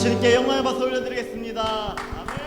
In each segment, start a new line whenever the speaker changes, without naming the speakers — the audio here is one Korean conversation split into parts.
주님께 영광의 박수 올려드리겠습니다. 아멘.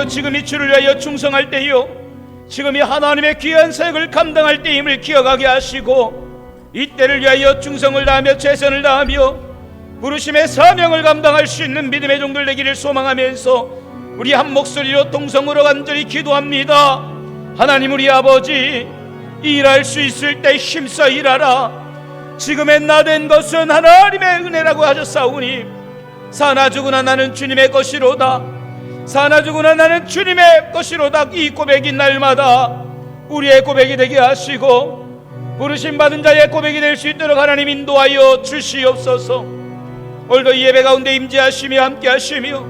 지금이 주를 위하여 충성할 때요, 지금이 하나님의 귀한 사역을 감당할 때임을 기억하게 하시고, 이때를 위하여 충성을 다하며 최선을 다하며 부르심의 사명을 감당할 수 있는 믿음의 종들 되기를 소망하면서 우리 한 목소리로 동성으로 간절히 기도합니다. 하나님, 우리 아버지, 일할 수 있을 때 힘써 일하라. 지금의 나 된 것은 하나님의 은혜라고 하셨사오니, 사나 죽으나 나는 주님의 것이로다. 사나 죽으나 나는 주님의 것이로다. 이 고백이 날마다 우리의 고백이 되게 하시고 부르심 받은 자의 고백이 될 수 있도록 하나님 인도하여 주시옵소서. 오늘도 이 예배 가운데 임재하시며 함께 하시며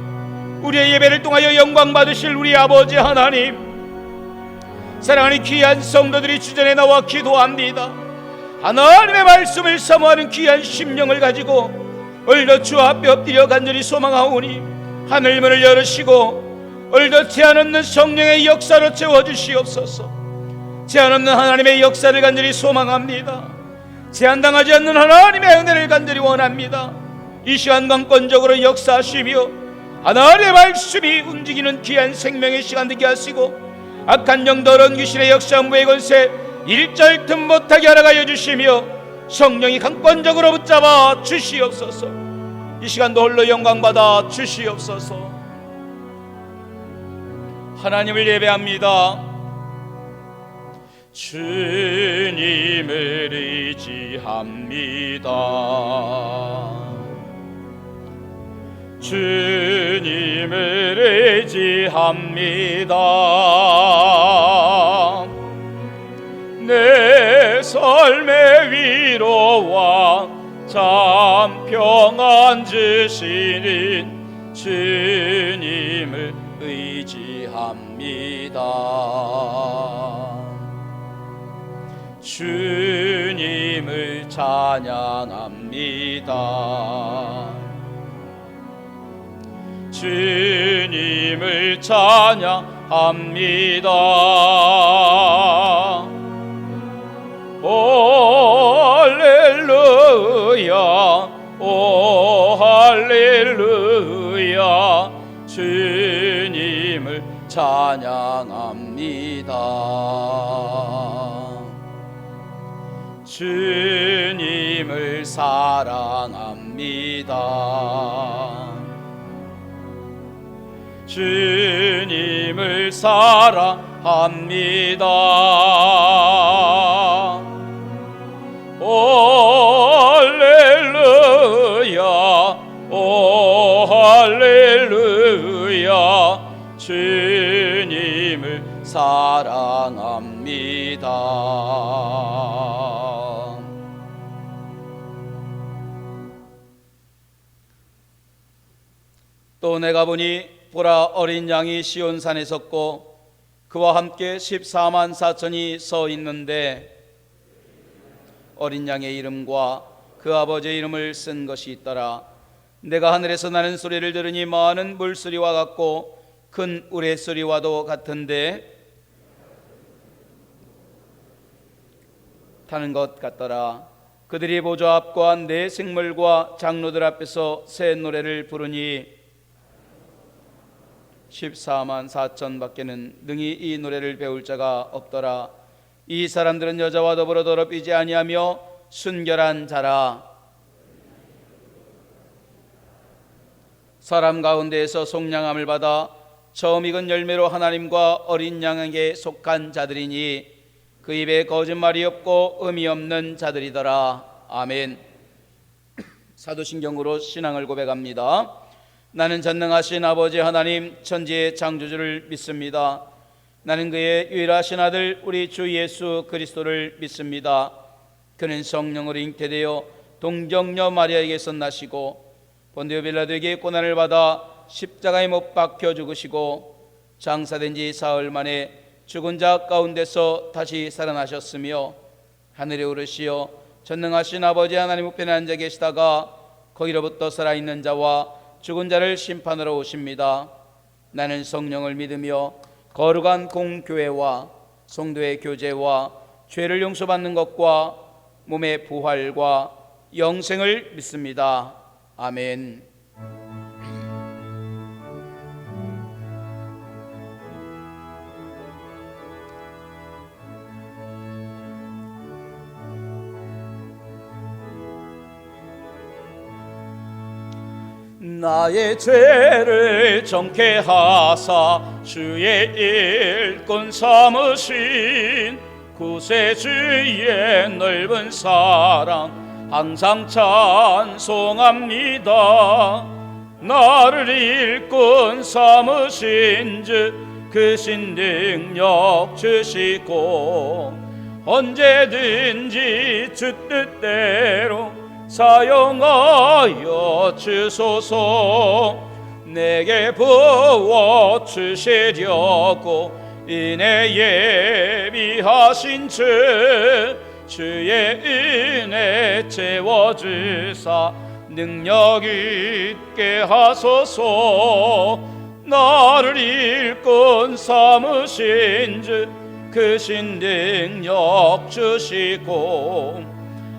우리의 예배를 통하여 영광 받으실 우리 아버지 하나님, 사랑하는 귀한 성도들이 주전에 나와 기도합니다. 하나님의 말씀을 사모하는 귀한 심령을 가지고 오늘도 주 앞에 엎드려 간절히 소망하오니 하늘문을 열으시고 오늘도 제한 없는 성령의 역사로 채워주시옵소서. 제한 없는 하나님의 역사를 간절히 소망합니다. 제한당하지 않는 하나님의 은혜를 간절히 원합니다. 이 시간 강권적으로 역사하시며 하나님의 말씀이 움직이는 귀한 생명의 시간 되게 하시고 악한 영 더러운 귀신의 역사 무의 권세 일절 틈 못하게 알아가여 주시며 성령이 강권적으로 붙잡아 주시옵소서. 이 시간도 홀로 영광받아 주시옵소서. 하나님을 예배합니다. 주님을 의지합니다. 주님을 의지합니다. 내 삶의 위로와 참 평안 주시는 주님을 의지합니다. 주님을 찬양합니다. 주님을 찬양합니다. 오 할렐루야, 오 할렐루야, 주님을 찬양합니다. 주님을 사랑합니다. 주님을 사랑합니다. 오 할렐루야, 오 할렐루야, 주님을 사랑합니다. 또 내가 보니 보라, 어린 양이 시온산에 섰고 그와 함께 14만 4천이 서 있는데 어린 양의 이름과 그 아버지의 이름을 쓴 것이 있더라. 내가 하늘에서 나는 소리를 들으니 많은 물소리와 같고 큰 우레소리와도 같은데 타는 것 같더라. 그들이 보좌 앞과 네 생물과 장로들 앞에서 새 노래를 부르니 14만 4천 밖에는 능히 이 노래를 배울 자가 없더라. 이 사람들은 여자와 더불어 더럽히지 아니하며 순결한 자라. 사람 가운데에서 속량함을 받아 처음 익은 열매로 하나님과 어린 양에게 속한 자들이니 그 입에 거짓말이 없고 의미 없는 자들이더라. 아멘. 사도신경으로 신앙을 고백합니다. 나는 전능하신 아버지 하나님 천지의 창조주를 믿습니다. 나는 그의 유일하신 아들 우리 주 예수 그리스도를 믿습니다. 그는 성령으로 잉태되어 동정녀 마리아에게서 나시고 본디오 빌라도에게 고난을 받아 십자가에 못 박혀 죽으시고 장사된 지 사흘 만에 죽은 자 가운데서 다시 살아나셨으며 하늘에 오르시어 전능하신 아버지 하나님 우편에 앉아 계시다가 거기로부터 살아있는 자와 죽은 자를 심판하러 오십니다. 나는 성령을 믿으며 거룩한 공교회와 성도의 교제와 죄를 용서받는 것과 몸의 부활과 영생을 믿습니다. 아멘. 나의 죄를 정케 하사 주의 일꾼 삼으신 구세주의 넓은 사랑 항상 찬송합니다. 나를 일꾼 삼으신 주 크신 능력 주시고 언제든지 주 뜻대로 사용하여 주소서. 내게 부어 주시려고 인내 예비하신 주의 은혜 채워주사 능력 있게 하소서. 나를 일꾼 삼으신 주 크신 능력 주시고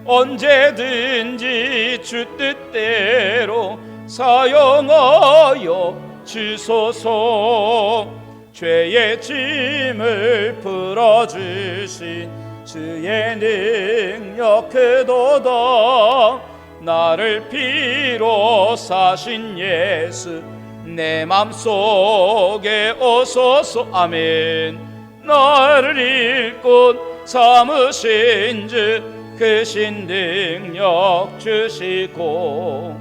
언제든지 주 뜻대로 사용하여 주소서. 죄의 짐을 풀어주신 주의 능력 크도다. 나를 피로 사신 예수 내 맘속에 오소서. 아멘. 나를 일꾼 삼으신 주 크신 능력 주시고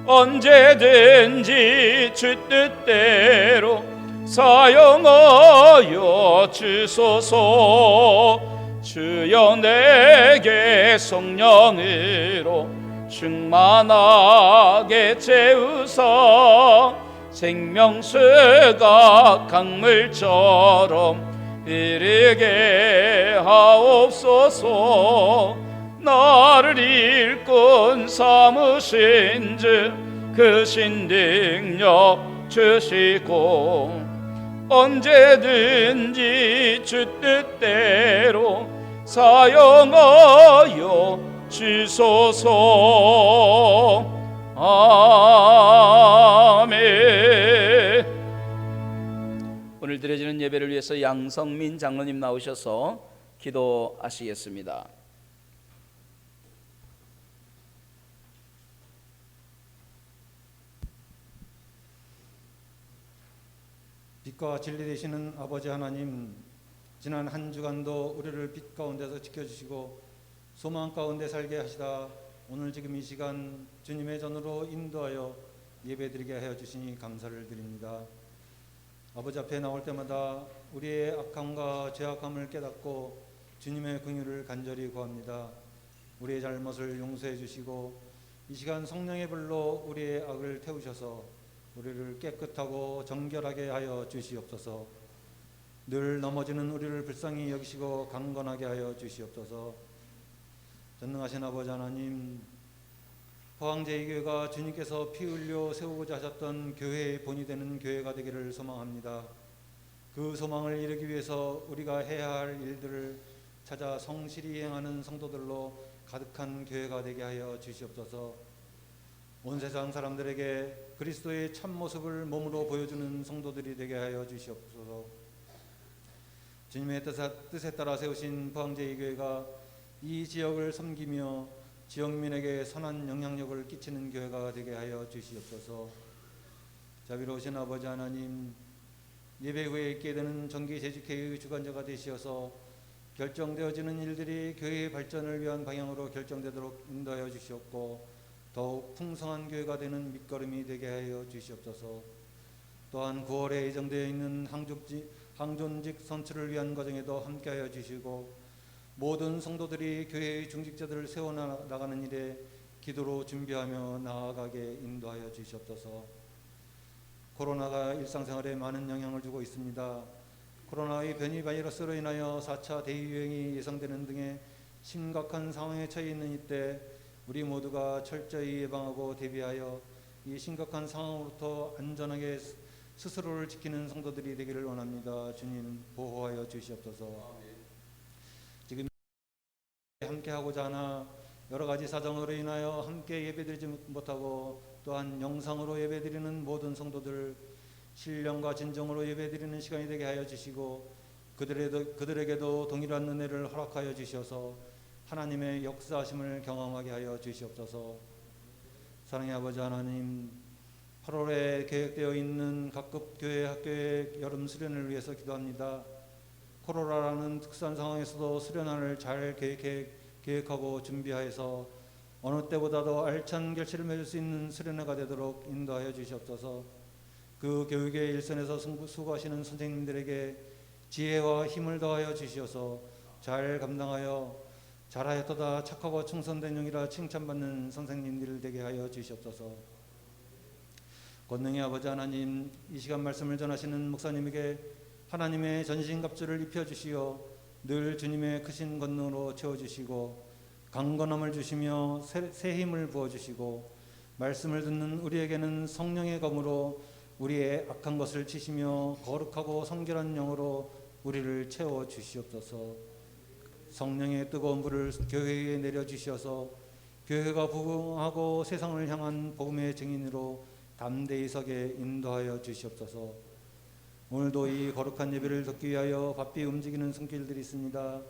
언제든지 주 뜻대로 사용하여 주소서. 주여 내게 성령으로 충만하게 채우사 생명수가 강물처럼 흐르게 하옵소서. 나를 일꾼 삼으신 주 크신 능력 주시고 언제든지 주 뜻대로 사용하여 주소서. 아멘. 오늘 드려지는 예배를 위해서 양성민 장로님 나오셔서 기도하시겠습니다.
빛과 진리 되시는 아버지 하나님, 지난 한 주간도 우리를 빛 가운데서 지켜주시고 소망 가운데 살게 하시다 오늘 지금 이 시간 주님의 전으로 인도하여 예배드리게 하여 주시니 감사를 드립니다. 아버지 앞에 나올 때마다 우리의 악함과 죄악함을 깨닫고 주님의 긍휼을 간절히 구합니다. 우리의 잘못을 용서해 주시고 이 시간 성령의 불로 우리의 악을 태우셔서 우리를 깨끗하고 정결하게 하여 주시옵소서. 늘 넘어지는 우리를 불쌍히 여기시고 강건하게 하여 주시옵소서. 전능하신 아버지 하나님, 포항제일교회가 주님께서 피 흘려 세우고자 하셨던 교회의 본이 되는 교회가 되기를 소망합니다. 그 소망을 이루기 위해서 우리가 해야 할 일들을 찾아 성실히 행하는 성도들로 가득한 교회가 되게 하여 주시옵소서. 온 세상 사람들에게 그리스도의 참모습을 몸으로 보여주는 성도들이 되게 하여 주시옵소서. 주님의 뜻에 따라 세우신 포항제일교회가 이 지역을 섬기며 지역민에게 선한 영향력을 끼치는 교회가 되게 하여 주시옵소서. 자비로우신 아버지 하나님, 예배 후에 있게 되는 정기 재직회의 주관자가 되시어서 결정되어지는 일들이 교회의 발전을 위한 방향으로 결정되도록 인도하여 주시옵고 더욱 풍성한 교회가 되는 밑거름이 되게 하여 주시옵소서. 또한 9월에 예정되어 있는 항존직 선출을 위한 과정에도 함께하여 주시고 모든 성도들이 교회의 중직자들을 세워나가는 일에 기도로 준비하며 나아가게 인도하여 주시옵소서. 코로나가 일상생활에 많은 영향을 주고 있습니다. 코로나의 변이 바이러스로 인하여 4차 대유행이 예상되는 등의 심각한 상황에 처해 있는 이때 우리 모두가 철저히 예방하고 대비하여 이 심각한 상황으로부터 안전하게 스스로를 지키는 성도들이 되기를 원합니다. 주님 보호하여 주시옵소서. 지금 함께하고자 하나 여러 가지 사정으로 인하여 함께 예배드리지 못하고 또한 영상으로 예배드리는 모든 성도들 신령과 진정으로 예배드리는 시간이 되게 하여 주시고 그들에게도 동일한 은혜를 허락하여 주셔서 하나님의 역사하심을 경험하게 하여 주시옵소서. 사랑의 아버지 하나님, 8월에 계획되어 있는 각급 교회 학교의 여름 수련을 위해서 기도합니다. 코로나라는 특수한 상황에서도 수련안을 잘 계획하고 준비하여서 어느 때보다도 알찬 결실을 맺을 수 있는 수련회가 되도록 인도하여 주시옵소서. 그 교육의 일선에서 수고하시는 선생님들에게 지혜와 힘을 더하여 주시어서 잘 감당하여 잘하였도다 착하고 충성된 용이라 칭찬받는 선생님들 되게 하여 주시옵소서. 권능의 아버지 하나님, 이 시간 말씀을 전하시는 목사님에게 하나님의 전신갑주를 입혀주시어 늘 주님의 크신 권능으로 채워주시고 강건함을 주시며 새 힘을 부어주시고 말씀을 듣는 우리에게는 성령의 검으로 우리의 악한 것을 치시며 거룩하고 성결한 영으로 우리를 채워주시옵소서. 성령의 뜨거운 불을 교회에 내려주시어서 교회가 부흥하고 세상을 향한 복음의 증인으로 담대히 서게 인도하여 주시옵소서. 오늘도 이 거룩한 예배를 듣기 위하여 바삐 움직이는 손길들이 있습니다.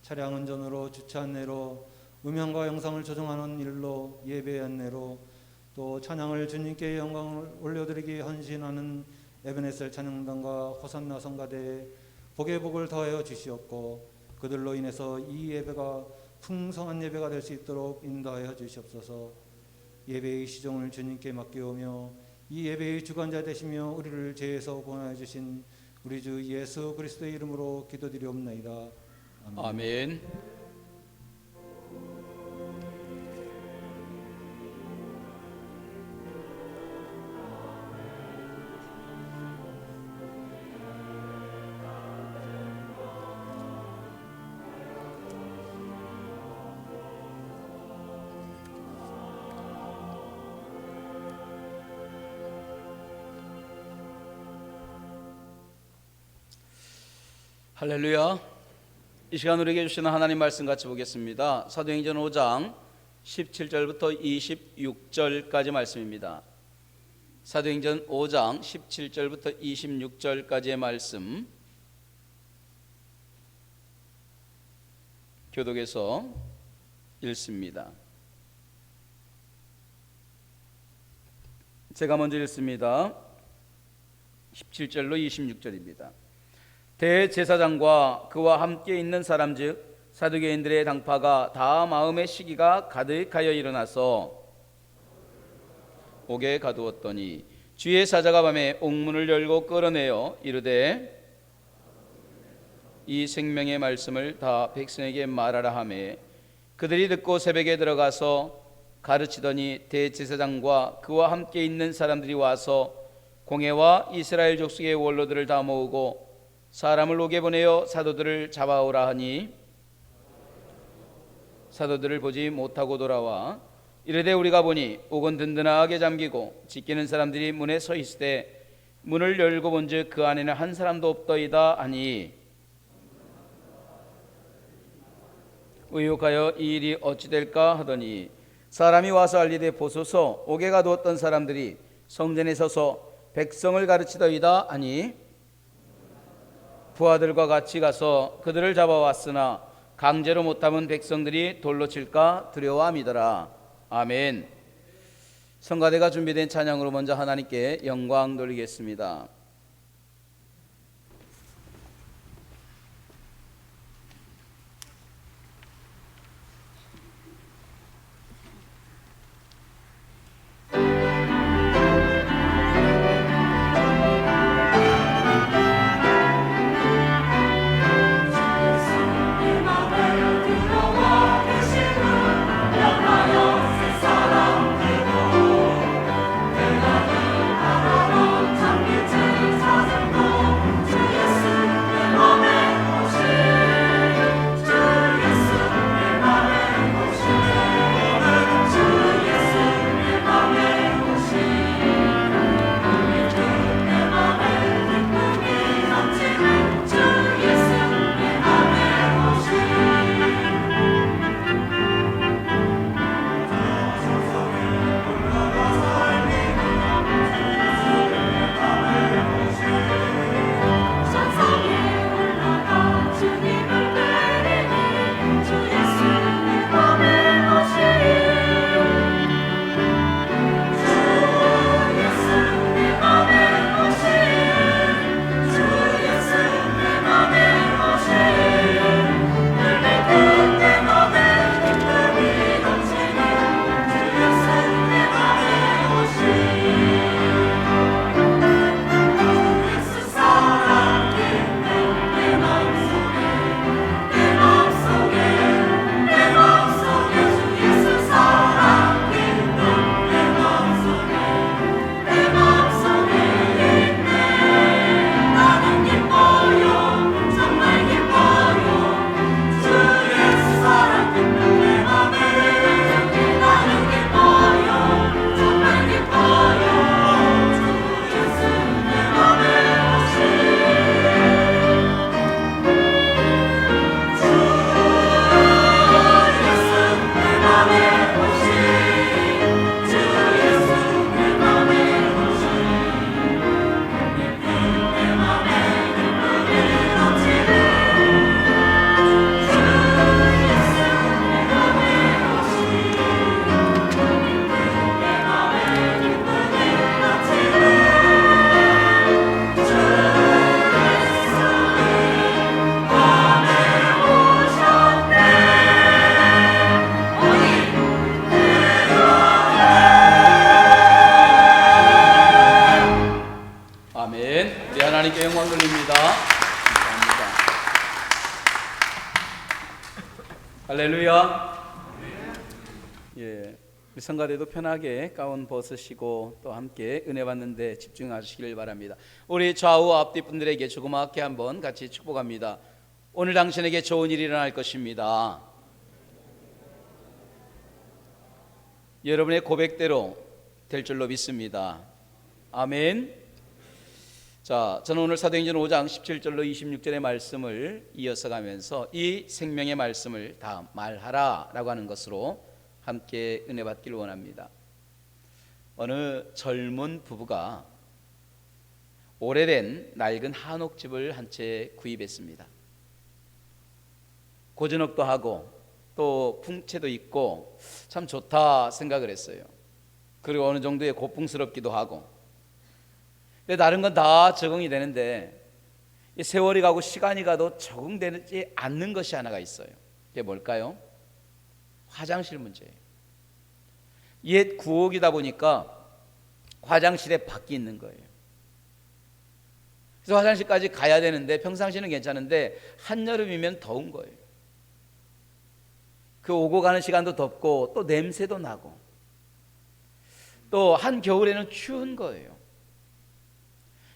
차량 운전으로, 주차 안내로, 음향과 영상을 조정하는 일로, 예배 안내로, 또 찬양을 주님께 영광을 올려드리기 헌신하는 에베네셀 찬양단과 호산나 성가대에 복의 복을 더하여 주시옵고 그들로 인해서 이 예배가 풍성한 예배가 될 수 있도록 인도하여 주시옵소서. 예배의 시종을 주님께 맡기오며 이 예배의 주관자 되시며 우리를 죄에서 구원하여 주신 우리 주 예수 그리스도의 이름으로 기도드리옵나이다. 아멘.
아멘. 할렐루야. 이 시간 우리에게 주시는 하나님 말씀 같이 보겠습니다. 사도행전 5장 17절부터 26절까지 말씀입니다. 사도행전 5장 17절부터 26절까지의 말씀 교독에서 읽습니다. 제가 먼저 읽습니다. 17절로 26절입니다. 대제사장과 그와 함께 있는 사람즉 사두개인들의 당파가 다 마음의 시기가 가득하여 일어나서 옥에 가두었더니 주의 사자가 밤에 옥문을 열고 끌어내어 이르되 이 생명의 말씀을 다 백성에게 말하라 하매 그들이 듣고 새벽에 들어가서 가르치더니 대제사장과 그와 함께 있는 사람들이 와서 공회와 이스라엘 족속의 원로들을 다 모으고 사람을 옥에 보내어 사도들을 잡아오라 하니 사도들을 보지 못하고 돌아와 이르되 우리가 보니 옥은 든든하게 잠기고 지키는 사람들이 문에 서 있으되 문을 열고 본즉 그 안에는 한 사람도 없더이다 하니 의혹하여 이 일이 어찌 될까 하더니 사람이 와서 알리되 보소서 옥에 가두었던 사람들이 성전에 서서 백성을 가르치더이다 하니 부하들과 같이 가서 그들을 잡아왔으나 강제로 못 담은 백성들이 돌로 칠까 두려워함이더라. 아멘. 성가대가 준비된 찬양으로 먼저 하나님께 영광 돌리겠습니다.
사랑 되고 그 아들 아라로 잠기지
할렐루야. 예, 우리 성가대도 편하게 가운 벗으시고 또 함께 은혜 받는데 집중하시길 바랍니다. 우리 좌우 앞뒤 분들에게 조그맣게 한번 같이 축복합니다. 오늘 당신에게 좋은 일이 일어날 것입니다. 여러분의 고백대로 될 줄로 믿습니다. 아멘. 자, 저는 오늘 사도행전 5장 17절로 26절의 말씀을 이어서 가면서 이 생명의 말씀을 다 말하라 라고 하는 것으로 함께 은혜 받기를 원합니다. 어느 젊은 부부가 오래된 낡은 한옥집을 한 채 구입했습니다. 고즈넉도 하고 또 풍채도 있고 참 좋다 생각을 했어요. 그리고 어느 정도의 고풍스럽기도 하고, 근데 다른 건 다 적응이 되는데 이 세월이 가고 시간이 가도 적응되지 않는 것이 하나가 있어요. 그게 뭘까요? 화장실 문제예요. 옛 구옥이다 보니까 화장실에 밖이 있는 거예요. 그래서 화장실까지 가야 되는데 평상시는 괜찮은데 한여름이면 더운 거예요. 그 오고 가는 시간도 덥고 또 냄새도 나고 또 한겨울에는 추운 거예요.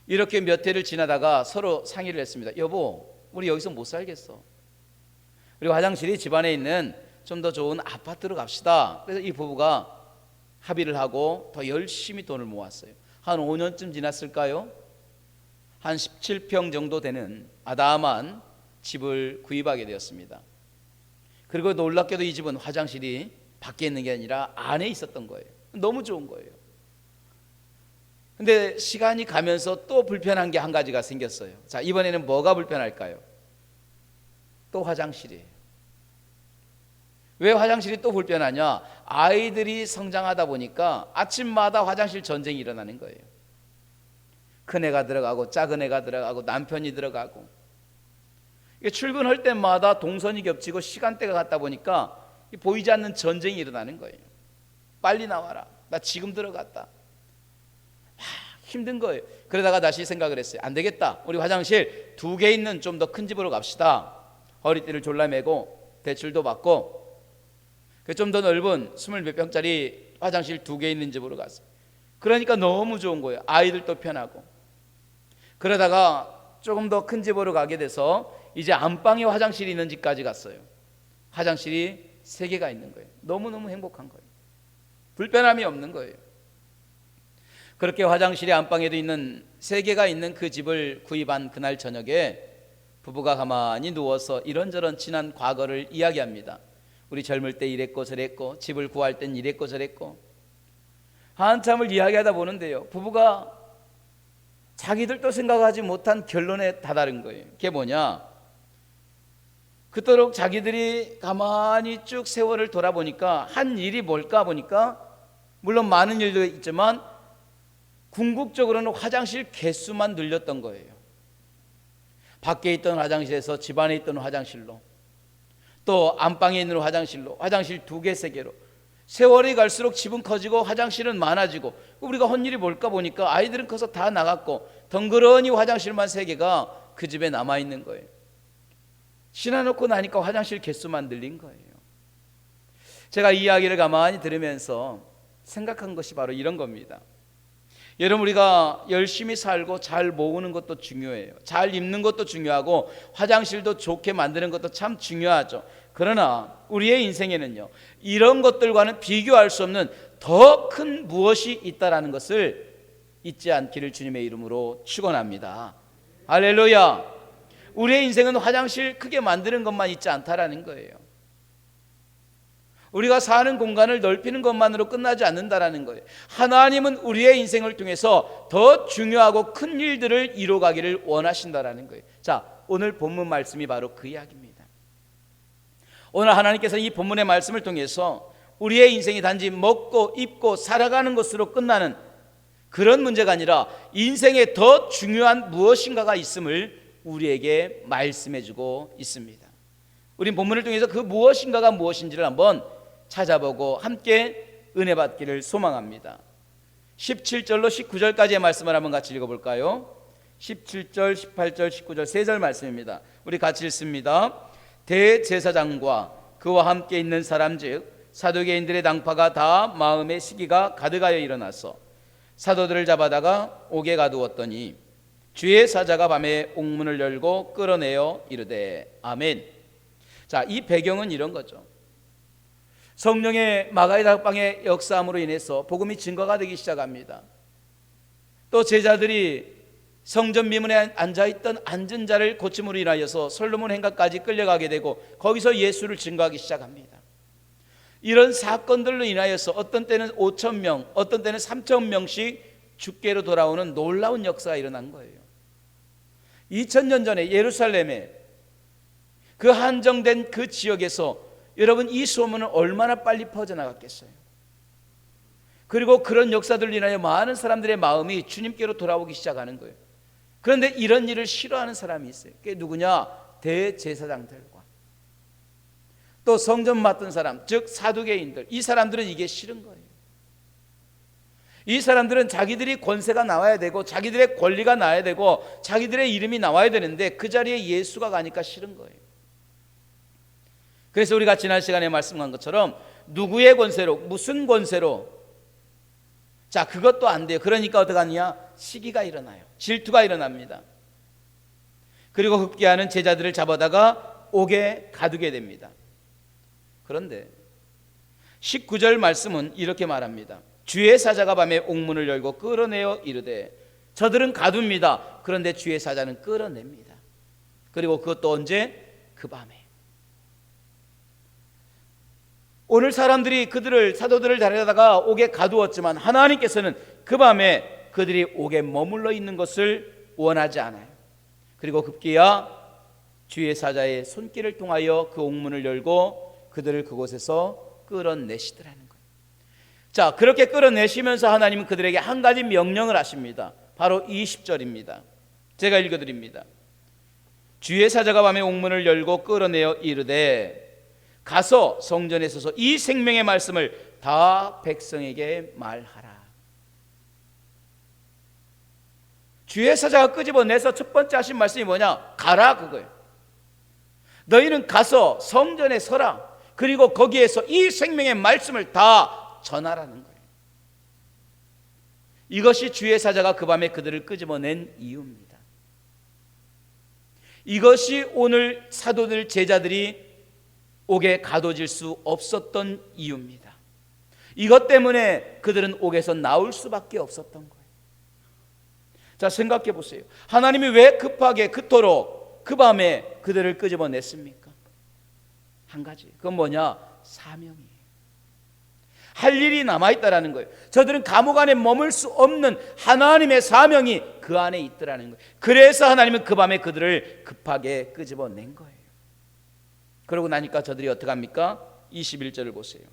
이렇게 몇 해를 지나다가 서로 상의를 했습니다. 여보, 우리 여기서 못 살겠어. 그리고 화장실이 집안에 있는 좀 더 좋은 아파트로 갑시다. 그래서 이 부부가 합의를 하고 더 열심히 돈을 모았어요. 한 5년쯤 지났을까요? 한 17평 정도 되는 아담한 집을 구입하게 되었습니다. 그리고 놀랍게도 이 집은 화장실이 밖에 있는 게 아니라 안에 있었던 거예요. 너무 좋은 거예요. 근데 시간이 가면서 또 불편한 게 한 가지가 생겼어요. 자, 이번에는 뭐가 불편할까요? 또 화장실이에요. 왜 화장실이 또 불편하냐? 아이들이 성장하다 보니까 아침마다 화장실 전쟁이 일어나는 거예요. 큰 애가 들어가고 작은 애가 들어가고 남편이 들어가고, 출근할 때마다 동선이 겹치고 시간대가 같다 보니까 보이지 않는 전쟁이 일어나는 거예요. 빨리 나와라, 나 지금 들어갔다. 힘든 거예요. 그러다가 다시 생각을 했어요. 안 되겠다, 우리 화장실 2개 있는 좀 더 큰 집으로 갑시다. 허리띠를 졸라매고 대출도 받고 좀 더 넓은 20몇 평짜리 화장실 2개 있는 집으로 갔어요. 그러니까 너무 좋은 거예요. 아이들도 편하고. 그러다가 조금 더 큰 집으로 가게 돼서 이제 안방에 화장실이 있는 집까지 갔어요. 화장실이 3개가 있는 거예요. 너무너무 행복한 거예요. 불편함이 없는 거예요. 그렇게 화장실이 안방에도 있는 3개가 있는 그 집을 구입한 그날 저녁에 부부가 가만히 누워서 이런저런 지난 과거를 이야기합니다. 우리 젊을 때 이랬고 저랬고, 집을 구할 땐 이랬고 저랬고, 한참을 이야기하다 보는데요, 부부가 자기들도 생각하지 못한 결론에 다다른 거예요. 그게 뭐냐? 그토록 자기들이 가만히 쭉 세월을 돌아보니까 한 일이 뭘까 보니까, 물론 많은 일도 있지만 궁극적으로는 화장실 개수만 늘렸던 거예요. 밖에 있던 화장실에서 집 안에 있던 화장실로, 또 안방에 있는 화장실로, 화장실 2개, 3개로 세월이 갈수록 집은 커지고 화장실은 많아지고, 우리가 한 일이 뭘까 보니까 아이들은 커서 다 나갔고 덩그러니 화장실만 3개가 그 집에 남아있는 거예요. 신어놓고 나니까 화장실 개수만 늘린 거예요. 제가 이 이야기를 가만히 들으면서 생각한 것이 바로 이런 겁니다. 여러분, 우리가 열심히 살고 잘 모으는 것도 중요해요. 잘 입는 것도 중요하고 화장실도 좋게 만드는 것도 참 중요하죠. 그러나 우리의 인생에는요, 이런 것들과는 비교할 수 없는 더 큰 무엇이 있다라는 것을 잊지 않기를 주님의 이름으로 축원합니다. 할렐루야. 우리의 인생은 화장실 크게 만드는 것만 있지 않다라는 거예요. 우리가 사는 공간을 넓히는 것만으로 끝나지 않는다라는 거예요. 하나님은 우리의 인생을 통해서 더 중요하고 큰 일들을 이뤄가기를 원하신다라는 거예요. 자, 오늘 본문 말씀이 바로 그 이야기입니다. 오늘 하나님께서 이 본문의 말씀을 통해서 우리의 인생이 단지 먹고 입고 살아가는 것으로 끝나는 그런 문제가 아니라 인생에 더 중요한 무엇인가가 있음을 우리에게 말씀해주고 있습니다. 우린 본문을 통해서 그 무엇인가가 무엇인지를 한번 찾아보고 함께 은혜 받기를 소망합니다. 17절로 19절까지의 말씀을 한번 같이 읽어볼까요? 17절, 18절, 19절 3절 말씀입니다. 우리 같이 읽습니다. 대제사장과 그 그와 함께 있는 사람 즉 사두개인들의 당파가 다 마음의 시기가 가득하여 일어나서 사도들을 잡아다가 옥에 가두었더니 주의 사자가 밤에 옥문을 열고 끌어내어 이르되 아멘. 자, 이 배경은 이런 거죠. 성령의 마가의 다락방의 역사함으로 인해서 복음이 증거가 되기 시작합니다. 또 제자들이 성전 미문에 앉아있던 앉은 자를 고침으로 인하여서 솔로몬 행각까지 끌려가게 되고 거기서 예수를 증거하기 시작합니다. 이런 사건들로 인하여서 어떤 때는 5,000명, 어떤 때는 3,000명씩 주께로 돌아오는 놀라운 역사가 일어난 거예요. 2000년 전에 예루살렘에 그 한정된 그 지역에서 여러분 이 소문은 얼마나 빨리 퍼져나갔겠어요. 그리고 그런 역사들로 인하여 많은 사람들의 마음이 주님께로 돌아오기 시작하는 거예요. 그런데 이런 일을 싫어하는 사람이 있어요. 그게 누구냐? 대제사장들과 또 성전 맡은 사람, 즉 사두개인들. 이 사람들은 이게 싫은 거예요. 이 사람들은 자기들이 권세가 나와야 되고 자기들의 권리가 나와야 되고 자기들의 이름이 나와야 되는데 그 자리에 예수가 가니까 싫은 거예요. 그래서 우리가 지난 시간에 말씀한 것처럼 누구의 권세로, 무슨 권세로, 자, 그것도 안 돼요. 그러니까 어떡하냐? 시기가 일어나요. 질투가 일어납니다. 그리고 흡기하는 제자들을 잡아다가 옥에 가두게 됩니다. 그런데 19절 말씀은 이렇게 말합니다. 주의 사자가 밤에 옥문을 열고 끌어내어 이르되 저들은 가둡니다. 그런데 주의 사자는 끌어냅니다. 그리고 그것도 언제? 그 밤에. 오늘 사람들이 사도들을 데려다가 옥에 가두었지만 하나님께서는 그 밤에 그들이 옥에 머물러 있는 것을 원하지 않아요. 그리고 급기야 주의 사자의 손길을 통하여 그 옥문을 열고 그들을 그곳에서 끌어내시더라는 거예요. 자, 그렇게 끌어내시면서 하나님은 그들에게 한 가지 명령을 하십니다. 바로 20절입니다. 제가 읽어드립니다. 주의 사자가 밤에 옥문을 열고 끌어내어 이르되 가서 성전에 서서 이 생명의 말씀을 다 백성에게 말하라. 주의 사자가 끄집어내서 첫 번째 하신 말씀이 뭐냐? 가라, 그거예요. 너희는 가서 성전에 서라. 그리고 거기에서 이 생명의 말씀을 다 전하라는 거예요. 이것이 주의 사자가 그 밤에 그들을 끄집어낸 이유입니다. 이것이 오늘 사도들 제자들이 옥에 가둬질 수 없었던 이유입니다. 이것 때문에 그들은 옥에서 나올 수밖에 없었던 거예요. 자, 생각해 보세요. 하나님이 왜 급하게 그토록 그 밤에 그들을 끄집어냈습니까? 한 가지. 그건 뭐냐? 사명이에요. 할 일이 남아있다라는 거예요. 저들은 감옥 안에 머물 수 없는 하나님의 사명이 그 안에 있더라는 거예요. 그래서 하나님은 그 밤에 그들을 급하게 끄집어낸 거예요. 그러고 나니까 저들이 어떻게 합니까? 21절을 보세요.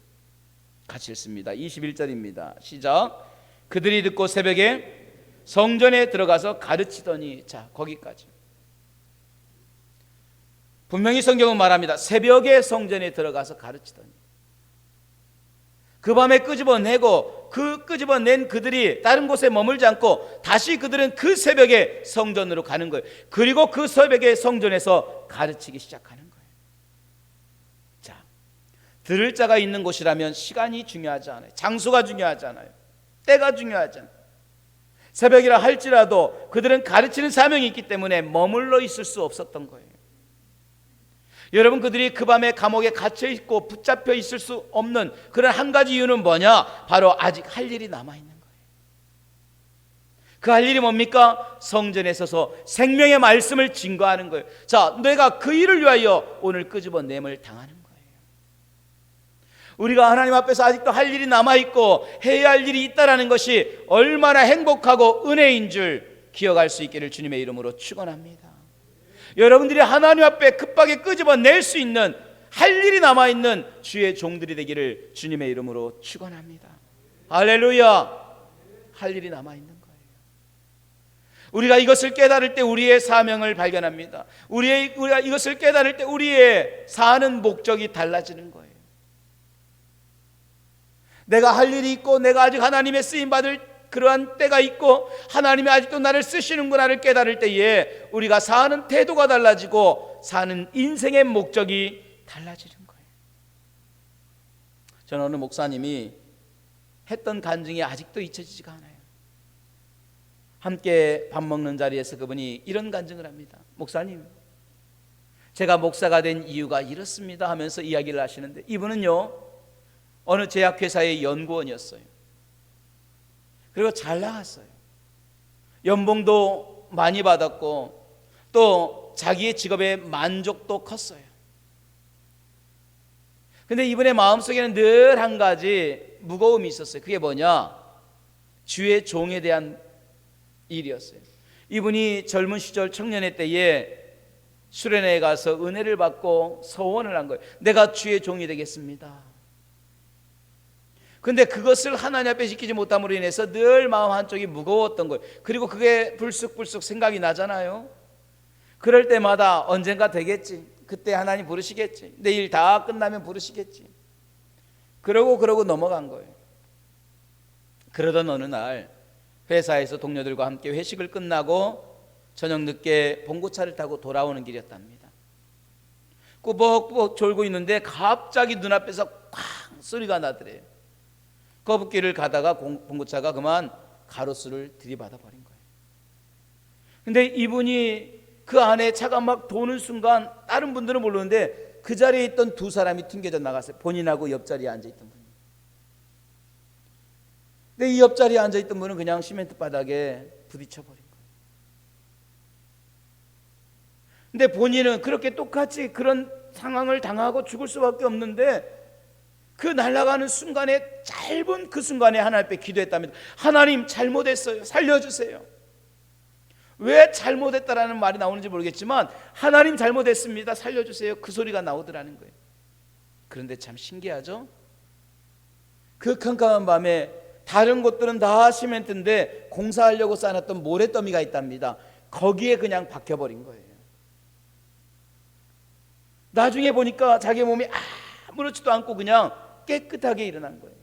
같이 읽습니다. 21절입니다. 시작. 그들이 듣고 새벽에 성전에 들어가서 가르치더니, 자, 거기까지. 분명히 성경은 말합니다. 새벽에 성전에 들어가서 가르치더니. 그 밤에 끄집어내고 그 끄집어낸 그들이 다른 곳에 머물지 않고 다시 그들은 그 새벽에 성전으로 가는 거예요. 그리고 그 새벽에 성전에서 가르치기 시작하는 거예요. 자, 들을 자가 있는 곳이라면 시간이 중요하지 않아요. 장소가 중요하지 않아요. 때가 중요하지 않아요. 새벽이라 할지라도 그들은 가르치는 사명이 있기 때문에 머물러 있을 수 없었던 거예요. 여러분, 그들이 그 밤에 감옥에 갇혀 있고 붙잡혀 있을 수 없는 그런 한 가지 이유는 뭐냐? 바로 아직 할 일이 남아있는 거예요. 그 할 일이 뭡니까? 성전에 서서 생명의 말씀을 증거하는 거예요. 자, 내가 그 일을 위하여 오늘 끄집어냄을 당하는 거예요. 우리가 하나님 앞에서 아직도 할 일이 남아있고 해야 할 일이 있다는 것이 얼마나 행복하고 은혜인 줄 기억할 수 있기를 주님의 이름으로 축원합니다. 여러분들이 하나님 앞에 급하게 끄집어낼 수 있는 할 일이 남아있는 주의 종들이 되기를 주님의 이름으로 축원합니다. 할렐루야. 할 일이 남아있는 거예요. 우리가 이것을 깨달을 때 우리의 사명을 발견합니다. 우리가 이것을 깨달을 때 우리의 사는 목적이 달라지는 거예요. 내가 할 일이 있고 내가 아직 하나님의 쓰임받을 그러한 때가 있고 하나님이 아직도 나를 쓰시는구나를 깨달을 때에 우리가 사는 태도가 달라지고 사는 인생의 목적이 달라지는 거예요. 저는 어느 목사님이 했던 간증이 아직도 잊혀지지가 않아요. 함께 밥 먹는 자리에서 그분이 이런 간증을 합니다. 목사님, 제가 목사가 된 이유가 이렇습니다 하면서 이야기를 하시는데, 이분은요 어느 제약회사의 연구원이었어요. 그리고 잘 나갔어요. 연봉도 많이 받았고 또 자기의 직업에 만족도 컸어요. 근데 이분의 마음속에는 늘 한 가지 무거움이 있었어요. 그게 뭐냐? 주의 종에 대한 일이었어요. 이분이 젊은 시절 청년의 때에 수련회에 가서 은혜를 받고 서원을 한 거예요. 내가 주의 종이 되겠습니다. 근데 그것을 하나님 앞에 지키지 못함으로 인해서 늘 마음 한쪽이 무거웠던 거예요. 그리고 그게 불쑥불쑥 생각이 나잖아요. 그럴 때마다 언젠가 되겠지, 그때 하나님 부르시겠지, 내 일 다 끝나면 부르시겠지, 그러고 넘어간 거예요. 그러던 어느 날 회사에서 동료들과 함께 회식을 끝나고 저녁 늦게 봉고차를 타고 돌아오는 길이었답니다. 꾸벅꾸벅 졸고 있는데 갑자기 눈앞에서 쾅 소리가 나더래요. 거북길을 가다가 봉고차가 그만 가로수를 들이받아 버린 거예요. 근데 이분이 그 안에 차가 막 도는 순간 다른 분들은 모르는데 그 자리에 있던 두 사람이 튕겨져 나갔어요. 본인하고 옆자리에 앉아있던 분. 근데 이 옆자리에 앉아있던 분은 그냥 시멘트 바닥에 부딪혀버린 거예요. 근데 본인은 그렇게 똑같이 그런 상황을 당하고 죽을 수밖에 없는데, 그 날아가는 순간에, 짧은 그 순간에 하나님 앞에 기도했답니다. 하나님, 잘못했어요, 살려주세요. 왜 잘못했다라는 말이 나오는지 모르겠지만 하나님 잘못했습니다, 살려주세요, 그 소리가 나오더라는 거예요. 그런데 참 신기하죠? 그 캄캄한 밤에 다른 곳들은 다 시멘트인데 공사하려고 쌓아놨던 모래더미가 있답니다. 거기에 그냥 박혀버린 거예요. 나중에 보니까 자기 몸이 아무렇지도 않고 그냥 깨끗하게 일어난 거예요.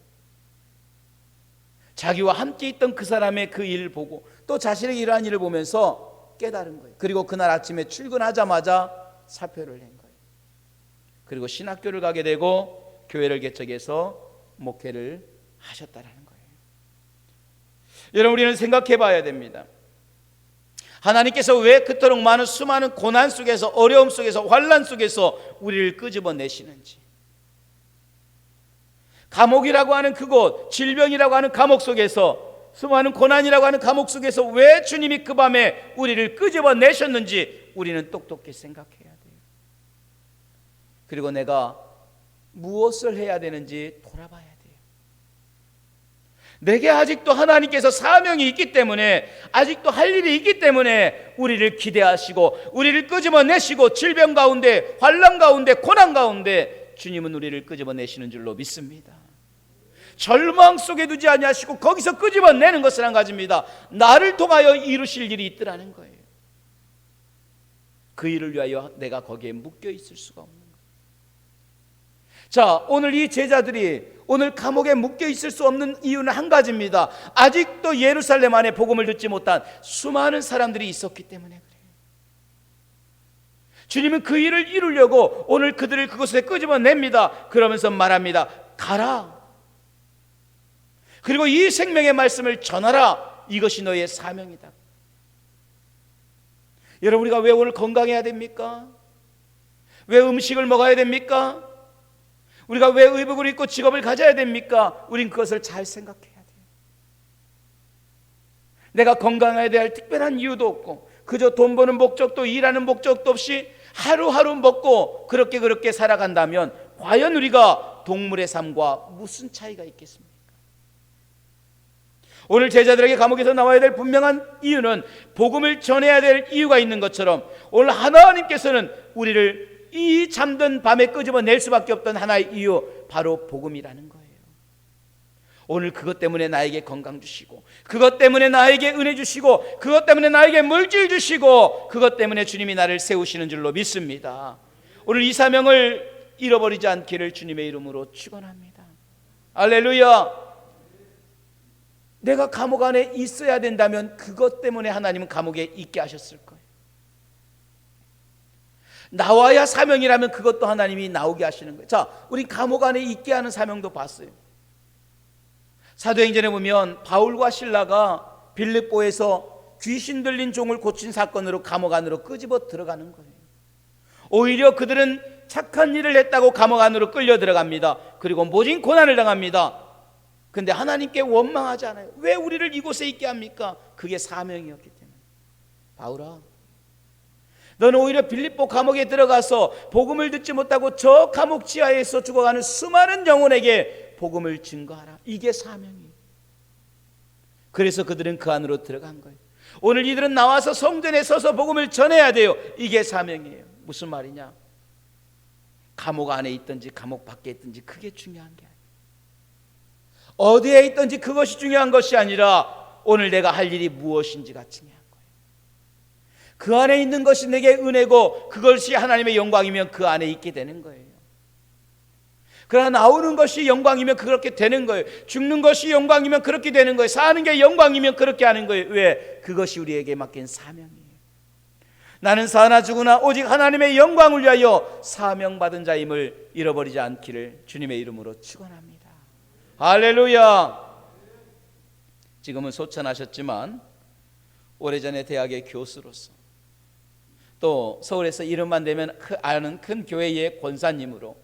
자기와 함께 있던 그 사람의 그 일을 보고 또 자신의 이러한 일을 보면서 깨달은 거예요. 그리고 그날 아침에 출근하자마자 사표를 낸 거예요. 그리고 신학교를 가게 되고 교회를 개척해서 목회를 하셨다라는 거예요. 여러분, 우리는 생각해 봐야 됩니다. 하나님께서 왜 그토록 많은 수많은 고난 속에서, 어려움 속에서, 환난 속에서 우리를 끄집어내시는지, 감옥이라고 하는 그곳, 질병이라고 하는 감옥 속에서, 수많은 고난이라고 하는 감옥 속에서 왜 주님이 그 밤에 우리를 끄집어내셨는지 우리는 똑똑히 생각해야 돼요. 그리고 내가 무엇을 해야 되는지 돌아봐야 돼요. 내게 아직도 하나님께서 사명이 있기 때문에, 아직도 할 일이 있기 때문에 우리를 기대하시고 우리를 끄집어내시고 질병 가운데, 환난 가운데, 고난 가운데 주님은 우리를 끄집어내시는 줄로 믿습니다. 절망 속에 두지 아니하시고 거기서 끄집어내는 것은 한 가지입니다. 나를 통하여 이루실 일이 있더라는 거예요. 그 일을 위하여 내가 거기에 묶여 있을 수가 없는 거예요. 자, 오늘 이 제자들이 오늘 감옥에 묶여 있을 수 없는 이유는 한 가지입니다. 아직도 예루살렘 안에 복음을 듣지 못한 수많은 사람들이 있었기 때문에 그래요. 주님은 그 일을 이루려고 오늘 그들을 그곳에 끄집어냅니다. 그러면서 말합니다. 가라. 그리고 이 생명의 말씀을 전하라. 이것이 너의 사명이다. 여러분, 우리가 왜 오늘 건강해야 됩니까? 왜 음식을 먹어야 됩니까? 우리가 왜 의복을 입고 직업을 가져야 됩니까? 우린 그것을 잘 생각해야 돼요. 내가 건강해야 될 특별한 이유도 없고, 그저 돈 버는 목적도, 일하는 목적도 없이 하루하루 먹고 그렇게 살아간다면 과연 우리가 동물의 삶과 무슨 차이가 있겠습니까? 오늘 제자들에게 감옥에서 나와야 될 분명한 이유는 복음을 전해야 될 이유가 있는 것처럼 오늘 하나님께서는 우리를 이 잠든 밤에 끄집어낼 수밖에 없던 하나의 이유, 바로 복음이라는 거예요. 오늘 그것 때문에 나에게 건강 주시고, 그것 때문에 나에게 은혜 주시고, 그것 때문에 나에게 물질 주시고, 그것 때문에 주님이 나를 세우시는 줄로 믿습니다. 오늘 이 사명을 잃어버리지 않기를 주님의 이름으로 축원합니다. 할렐루야. 내가 감옥 안에 있어야 된다면 그것 때문에 하나님은 감옥에 있게 하셨을 거예요. 나와야 사명이라면 그것도 하나님이 나오게 하시는 거예요. 자, 우리 감옥 안에 있게 하는 사명도 봤어요. 사도행전에 보면 바울과 실라가 빌립보에서 귀신 들린 종을 고친 사건으로 감옥 안으로 끄집어 들어가는 거예요. 오히려 그들은 착한 일을 했다고 감옥 안으로 끌려 들어갑니다. 그리고 모진 고난을 당합니다. 근데 하나님께 원망하지 않아요. 왜 우리를 이곳에 있게 합니까? 그게 사명이었기 때문에. 바울아, 너는 오히려 빌립보 감옥에 들어가서 복음을 듣지 못하고 저 감옥 지하에서 죽어가는 수많은 영혼에게 복음을 증거하라. 이게 사명이에요. 그래서 그들은 그 안으로 들어간 거예요. 오늘 이들은 나와서 성전에 서서 복음을 전해야 돼요. 이게 사명이에요. 무슨 말이냐? 감옥 안에 있든지 감옥 밖에 있든지 그게 중요한 게 아니에요. 어디에 있든지 그것이 중요한 것이 아니라 오늘 내가 할 일이 무엇인지가 중요한 거예요. 그 안에 있는 것이 내게 은혜고 그것이 하나님의 영광이면 그 안에 있게 되는 거예요. 그러나 나오는 것이 영광이면 그렇게 되는 거예요. 죽는 것이 영광이면 그렇게 되는 거예요. 사는 게 영광이면 그렇게 하는 거예요. 왜? 그것이 우리에게 맡긴 사명이에요. 나는 사나 죽으나 오직 하나님의 영광을 위하여 사명받은 자임을 잃어버리지 않기를 주님의 이름으로 축원합니다. 할렐루야. 지금은 소천하셨지만 오래전에 대학의 교수로서 또 서울에서 이름만 되면 아는 큰 교회의 권사님으로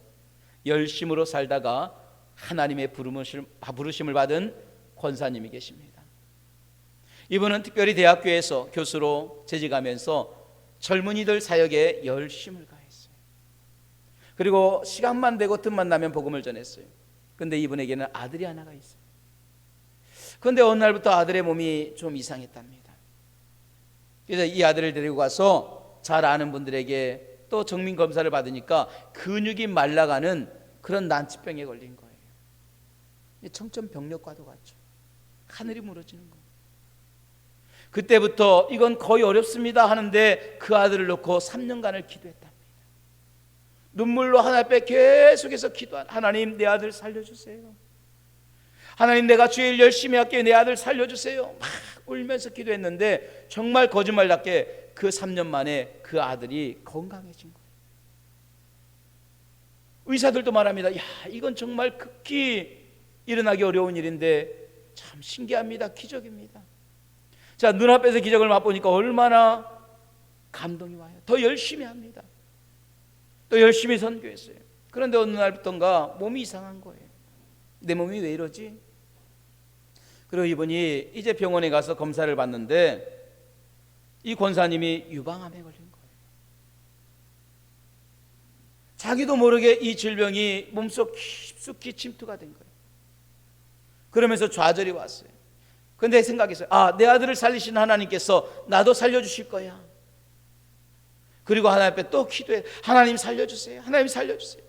열심으로 살다가 하나님의 부르심을 받은 권사님이 계십니다. 이분은 특별히 대학교에서 교수로 재직하면서 젊은이들 사역에 열심을 가했어요. 그리고 시간만 되고 틈만 나면 복음을 전했어요. 그런데 이분에게는 아들이 하나가 있어요. 그런데 어느 날부터 아들의 몸이 좀 이상했답니다. 그래서 이 아들을 데리고 가서 잘 아는 분들에게 또 정밀 검사를 받으니까 근육이 말라가는 그런 난치병에 걸린 거예요. 청천벽력과도 같죠. 하늘이 무너지는 거예요. 그때부터 이건 거의 어렵습니다 하는데 그 아들을 놓고 3년간을 기도했답니다. 눈물로 하나님 앞에 계속해서 기도한, 하나님 내 아들 살려주세요. 하나님 내가 주의 일 열심히 할게요. 내 아들 살려주세요. 막 울면서 기도했는데 정말 거짓말답게 그 3년 만에 그 아들이 건강해진 거예요. 의사들도 말합니다. 야, 이건 정말 극히 일어나기 어려운 일인데 참 신기합니다. 기적입니다. 자, 눈앞에서 기적을 맛보니까 얼마나 감동이 와요. 더 열심히 합니다. 또 열심히 선교했어요. 그런데 어느 날부터인가 몸이 이상한 거예요. 내 몸이 왜 이러지? 그리고 이분이 이제 병원에 가서 검사를 받는데 이 권사님이 유방암에 걸린 거예요. 자기도 모르게 이 질병이 몸속 깊숙이 침투가 된 거예요. 그러면서 좌절이 왔어요. 근데 생각했어요. 아, 내 아들을 살리신 하나님께서 나도 살려주실 거야. 그리고 하나님 앞에 또 기도해. 하나님 살려주세요. 하나님 살려주세요.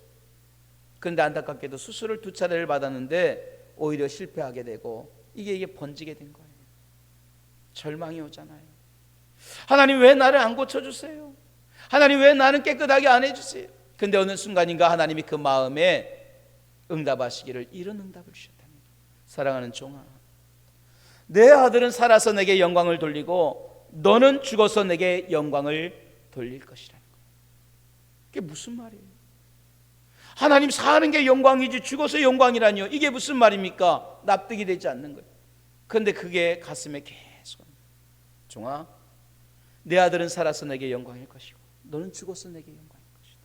그런데 안타깝게도 수술을 2차례를 받았는데 오히려 실패하게 되고 이게 번지게 된 거예요. 절망이 오잖아요. 하나님 왜 나를 안 고쳐주세요? 하나님 왜 나는 깨끗하게 안 해주세요? 근데 어느 순간인가 하나님이 그 마음에 응답하시기를 이런 응답을 주셨답니다. 사랑하는 종아, 내 아들은 살아서 내게 영광을 돌리고 너는 죽어서 내게 영광을 돌릴 것이라는 거예요. 그게 무슨 말이에요? 하나님 사는 게 영광이지 죽어서 영광이라니요. 이게 무슨 말입니까? 납득이 되지 않는 거예요. 그런데 그게 가슴에 계속, 종아, 내 아들은 살아서 내게 영광일 것이고 너는 죽어서 내게 영광일 것이다.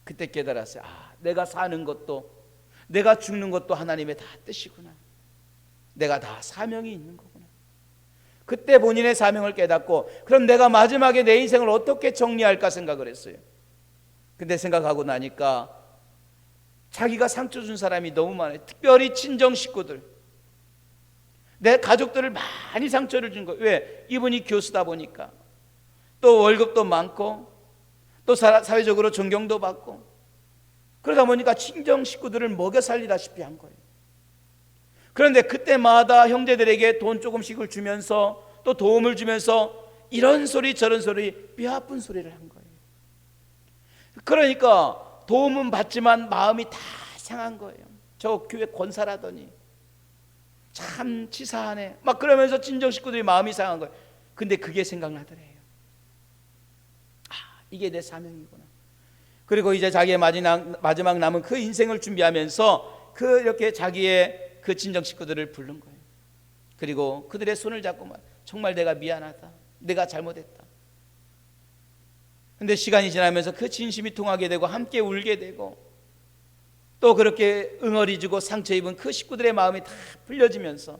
그때 깨달았어요. 아, 내가 사는 것도 내가 죽는 것도 하나님의 다 뜻이구나. 내가 다 사명이 있는 거구나. 그때 본인의 사명을 깨닫고 그럼 내가 마지막에 내 인생을 어떻게 정리할까 생각을 했어요. 근데 생각하고 나니까 자기가 상처 준 사람이 너무 많아요. 특별히 친정 식구들, 내 가족들을 많이 상처를 준 거예요. 왜? 이분이 교수다 보니까 또 월급도 많고 또 사회적으로 존경도 받고 그러다 보니까 친정 식구들을 먹여 살리다시피 한 거예요. 그런데 그때마다 형제들에게 돈 조금씩을 주면서 또 도움을 주면서 이런 소리 저런 소리 뼈아픈 소리를 한 거예요. 그러니까 도움은 받지만 마음이 다 상한 거예요. 저 교회 권사라더니 참 치사하네 막 그러면서 친정 식구들이 마음이 상한 거예요. 근데 그게 생각나더래요. 아, 이게 내 사명이구나. 그리고 이제 자기의 마지막 남은 그 인생을 준비하면서 이렇게 자기의 그 친정 식구들을 부른 거예요. 그리고 그들의 손을 잡고 정말 내가 미안하다, 내가 잘못했다. 근데 시간이 지나면서 그 진심이 통하게 되고 함께 울게 되고 또 그렇게 응어리지고 상처 입은 그 식구들의 마음이 다 풀려지면서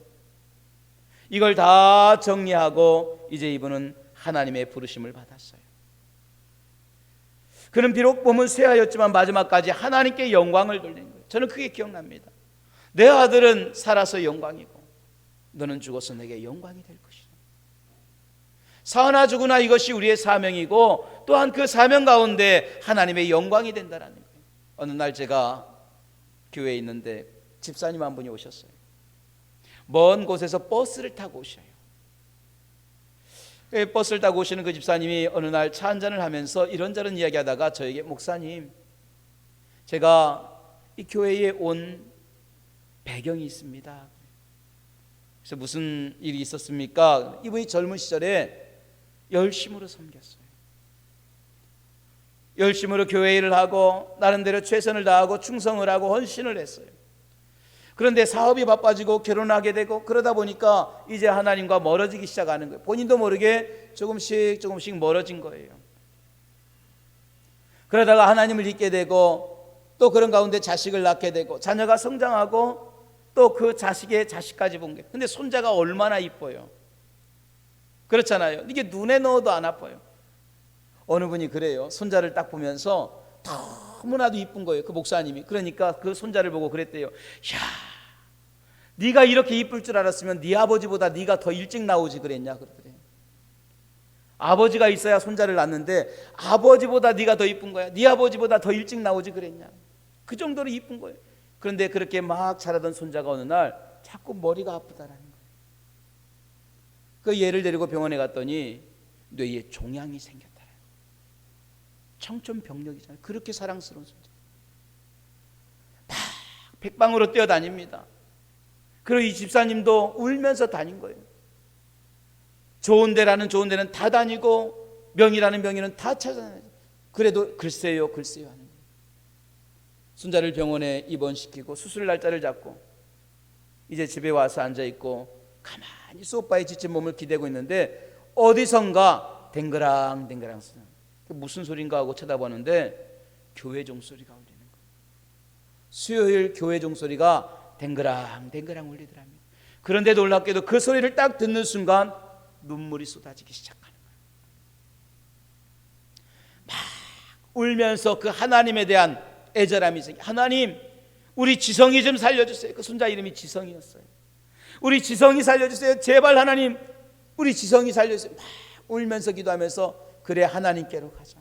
이걸 다 정리하고 이제 이분은 하나님의 부르심을 받았어요. 그는 비록 몸은 쇠하였지만 마지막까지 하나님께 영광을 돌린 거예요. 저는 그게 기억납니다. 내 아들은 살아서 영광이고 너는 죽어서 내게 영광이 될 것이다. 사나 죽으나 이것이 우리의 사명이고 또한 그 사명 가운데 하나님의 영광이 된다는 거예요. 어느 날 제가 교회에 있는데 집사님 한 분이 오셨어요. 먼 곳에서 버스를 타고 오셔요. 버스를 타고 오시는 그 집사님이 어느 날 차 한잔을 하면서 이런저런 이야기하다가 저에게 목사님, 제가 이 교회에 온 배경이 있습니다. 그래서 무슨 일이 있었습니까? 이분이 젊은 시절에 열심으로 섬겼어요. 열심으로 교회 일을 하고 나름대로 최선을 다하고 충성을 하고 헌신을 했어요. 그런데 사업이 바빠지고 결혼하게 되고 그러다 보니까 이제 하나님과 멀어지기 시작하는 거예요. 본인도 모르게 조금씩 멀어진 거예요. 그러다가 하나님을 잊게 되고 또 그런 가운데 자식을 낳게 되고 자녀가 성장하고 또 그 자식의 자식까지 본 거예요. 근데 손자가 얼마나 이뻐요. 그렇잖아요. 이게 눈에 넣어도 안 아파요. 어느 분이 그래요. 손자를 딱 보면서 너무나도 이쁜 거예요. 그 목사님이. 그러니까 그 손자를 보고 그랬대요. 야, 네가 이렇게 이쁠 줄 알았으면 네 아버지보다 네가 더 일찍 나오지 그랬냐 그러더래요. 아버지가 있어야 손자를 낳는데 아버지보다 네가 더 이쁜 거야. 네 아버지보다 더 일찍 나오지 그랬냐. 그 정도로 이쁜 거예요. 그런데 그렇게 막 자라던 손자가 어느 날 자꾸 머리가 아프다라는 거예요. 그 얘를 데리고 병원에 갔더니 뇌에 종양이 생겼다. 청천벽력이잖아요. 그렇게 사랑스러운 손자. 막 백방으로 뛰어다닙니다. 그리고 이 집사님도 울면서 다닌 거예요. 좋은 데는 다 다니고 명의라는 명의는 다 찾아다니고 그래도 글쎄요 하는 거예요. 손자를 병원에 입원시키고 수술 날짜를 잡고 이제 집에 와서 앉아있고 가만히 소파에 지친 몸을 기대고 있는데 어디선가 댕그랑댕그랑 무슨 소린가 하고 쳐다보는데 교회 종소리가 울리는 거예요. 수요일 교회 종소리가 댕그랑 울리더랍니다. 그런데 놀랍게도 그 소리를 딱 듣는 순간 눈물이 쏟아지기 시작하는 거예요. 막 울면서 그 하나님에 대한 애절함이 생겨. 하나님, 우리 지성이 좀 살려주세요. 그 손자 이름이 지성이었어요. 우리 지성이 살려주세요. 제발 하나님, 우리 지성이 살려주세요. 막 울면서 기도하면서 그래 하나님께로 가자.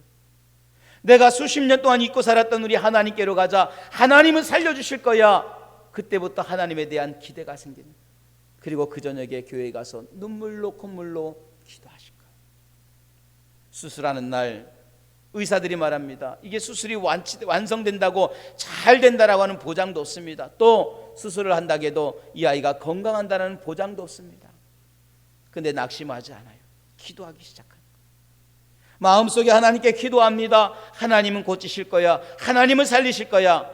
내가 수십 년 동안 잊고 살았던 우리 하나님께로 가자. 하나님은 살려주실 거야. 그때부터 하나님에 대한 기대가 생기는. 그리고 그 저녁에 교회에 가서 눈물로 콧물로 기도하실 거예요. 수술하는 날 의사들이 말합니다. 이게 수술이 완성된다고 잘 된다라고 하는 보장도 없습니다. 또 수술을 한다고 해도 이 아이가 건강한다는 보장도 없습니다. 근데 낙심하지 않아요. 기도하기 시작합니다. 마음속에 하나님께 기도합니다. 하나님은 고치실 거야. 하나님은 살리실 거야.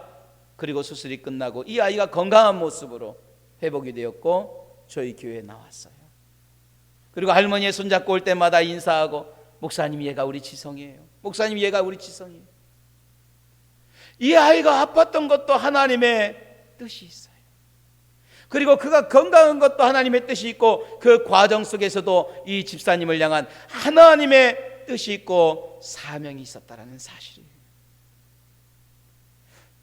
그리고 수술이 끝나고 이 아이가 건강한 모습으로 회복이 되었고 저희 교회에 나왔어요. 그리고 할머니의 손잡고 올 때마다 인사하고 목사님 얘가 우리 지성이에요. 목사님 얘가 우리 지성이에요. 이 아이가 아팠던 것도 하나님의 뜻이 있어요. 그리고 그가 건강한 것도 하나님의 뜻이 있고 그 과정 속에서도 이 집사님을 향한 하나님의 뜻이 있고 사명이 있었다는 사실이에요.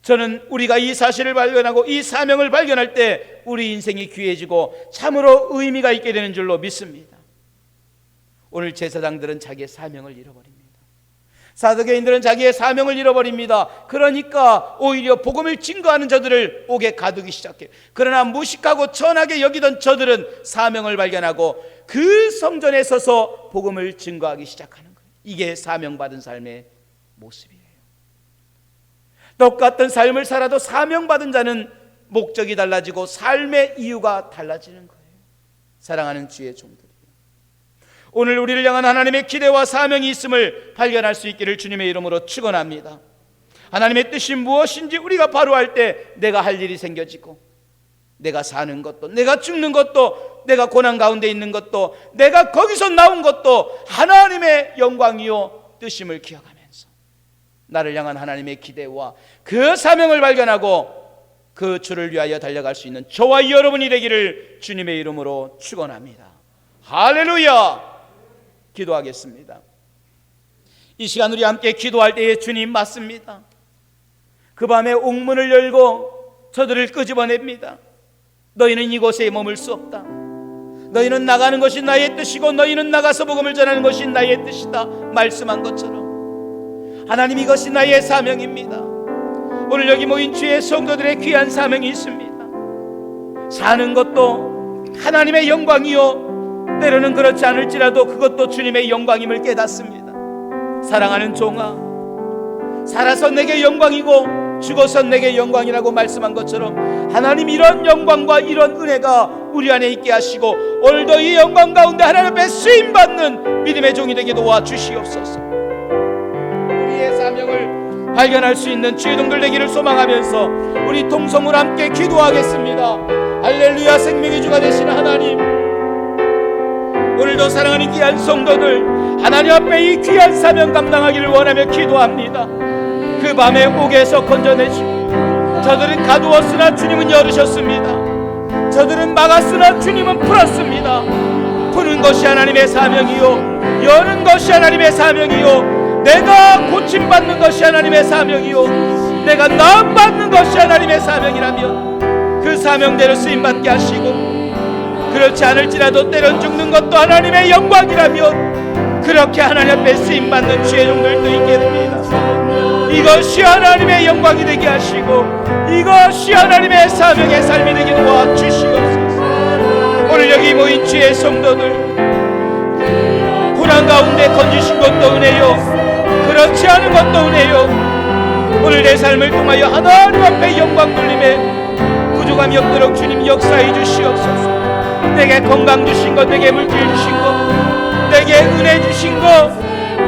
저는 우리가 이 사실을 발견하고 이 사명을 발견할 때 우리 인생이 귀해지고 참으로 의미가 있게 되는 줄로 믿습니다. 오늘 제사장들은 자기의 사명을 잃어버립니다. 사두개인들은 자기의 사명을 잃어버립니다. 그러니까 오히려 복음을 증거하는 저들을 옥에 가두기 시작해요. 그러나 무식하고 천하게 여기던 저들은 사명을 발견하고 그 성전에 서서 복음을 증거하기 시작하는 거예요. 이게 사명받은 삶의 모습이에요. 똑같은 삶을 살아도 사명받은 자는 목적이 달라지고 삶의 이유가 달라지는 거예요. 사랑하는 주의 종들이요, 오늘 우리를 향한 하나님의 기대와 사명이 있음을 발견할 수 있기를 주님의 이름으로 축원합니다. 하나님의 뜻이 무엇인지 우리가 바로 알 때 내가 할 일이 생겨지고, 내가 사는 것도, 내가 죽는 것도, 내가 고난 가운데 있는 것도, 내가 거기서 나온 것도 하나님의 영광이요 뜻임을 기억하면서 나를 향한 하나님의 기대와 그 사명을 발견하고 그 주를 위하여 달려갈 수 있는 저와 여러분이 되기를 주님의 이름으로 축원합니다. 할렐루야. 기도하겠습니다. 이 시간 우리 함께 기도할 때에 주님 맞습니다. 그 밤에 옥문을 열고 저들을 끄집어냅니다. 너희는 이곳에 머물 수 없다. 너희는 나가는 것이 나의 뜻이고 너희는 나가서 복음을 전하는 것이 나의 뜻이다 말씀한 것처럼 하나님, 이것이 나의 사명입니다. 오늘 여기 모인 주의 성도들의 귀한 사명이 있습니다. 사는 것도 하나님의 영광이요, 때로는 그렇지 않을지라도 그것도 주님의 영광임을 깨닫습니다. 사랑하는 종아, 살아서 내게 영광이고 죽어서 내게 영광이라고 말씀한 것처럼 하나님, 이런 영광과 이런 은혜가 우리 안에 있게 하시고 오늘도 이 영광 가운데 하나님 앞에 쓰임받는 믿음의 종이 되게 도와주시옵소서. 우리의 사명을 발견할 수 있는 주의 종들 되기를 소망하면서 우리 통성으로 함께 기도하겠습니다. 할렐루야. 생명의 주가 되시는 하나님, 오늘도 사랑하는 귀한 성도들 하나님 앞에 이 귀한 사명 감당하기를 원하며 기도합니다. 그 밤에 옥에서 건져내시고 저들은 가두었으나 주님은 열으셨습니다. 저들은 막았으나 주님은 풀었습니다. 푸는 것이 하나님의 사명이요, 여는 것이 하나님의 사명이요, 내가 고침받는 것이 하나님의 사명이요, 내가 나음받는 것이 하나님의 사명이라면 그 사명대로 쓰임받게 하시고, 그렇지 않을지라도 때론 죽는 것도 하나님의 영광이라면 그렇게 하나님 앞에 쓰임받는 주의 종들도 있게 됩니다. 이것이 하나님의 영광이 되게 하시고 이것이 하나님의 사명의 삶이 되게 도와주시옵소서. 오늘 여기 모인 주의 성도들, 고난 가운데 건지신 것도 은혜요, 그렇지 않은 것도 은혜요, 오늘 내 삶을 통하여 하나님 앞에 영광 돌림에 부족함이 없도록 주님 역사해 주시옵소서. 내게 건강 주신 것, 내게 물질 주신 것, 내게 은혜 주신 것,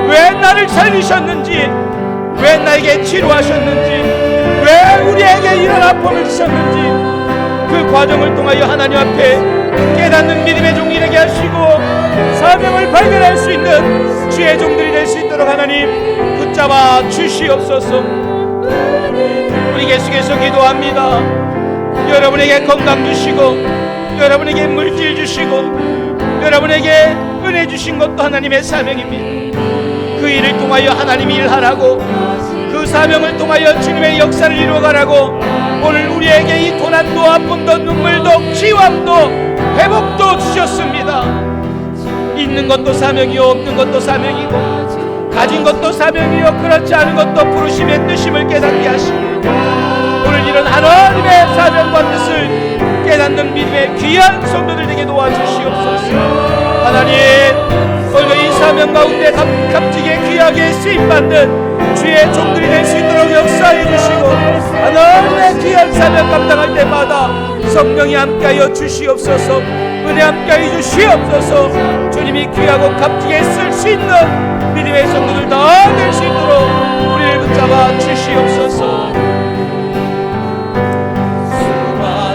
왜 나를 살리셨는지, 왜 나에게 치료하셨는지, 왜 우리에게 이런 아픔을 주셨는지 그 과정을 통하여 하나님 앞에 깨닫는 믿음의 종이 되게 하시고 사명을 발견할 수 있는 주의 종들이 될 수 있도록 하나님 붙잡아 주시옵소서. 우리 계속해서 기도합니다. 여러분에게 건강 주시고 여러분에게 물질 주시고 여러분에게 은혜 주신 것도 하나님의 사명입니다. 그 일을 통하여 하나님이 일하라고, 그 사명을 통하여 주님의 역사를 이루어가라고 오늘 우리에게 이 고난도 아픔도 눈물도 치유함도 회복도 주셨습니다. 있는 것도 사명이요, 없는 것도 사명이고, 가진 것도 사명이요, 그렇지 않은 것도 부르심의 뜻임을 깨닫게 하시고 오늘 이런 하나님의 사명과 뜻을 깨닫는 믿음의 귀한 성도들 되게 도와주시옵소서. 하나님, 오늘 이 사명 가운데 값지게 귀하게 쓰임받는 주의 종들이 될 수 있도록 역사해 주시고 하나님의 귀한 사명 감당할 때마다 성령이 함께하여 주시옵소서. 은혜 함께하여 주시옵소서. 주님이 귀하고 값지게 쓸 수 있는 믿음의 성도들 다 될 수 있도록 우리를 붙잡아 주시옵소서.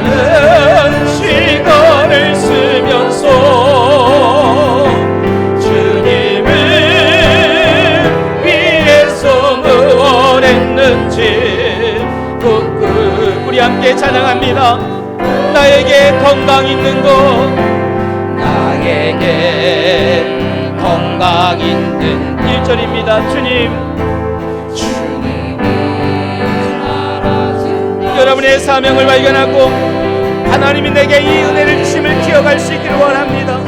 수많은 시간을 쓰면서 주님을 위해서 무엇 했는지 우리 함께 찬양합니다. 나에게 건강 있는 것, 나에게 건강 있는 1절입니다. 주님, 여러분의 사명을 발견하고 하나님이 내게 이 은혜를 주심을 기억할 수 있기를 원합니다.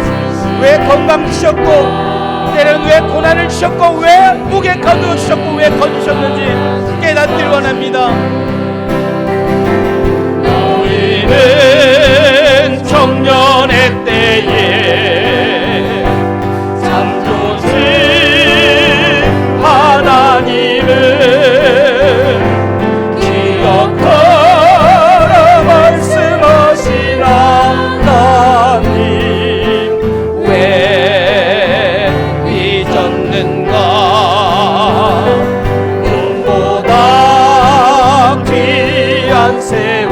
왜 건강 주셨고, 때로는 왜 고난을 주셨고, 왜 목에 가두어 주셨고, 왜 거두셨는지 깨닫기를 원합니다. 너희는 청년의 때에 참조신 하나님을 기억하라 말씀하신 하나님, 왜 세월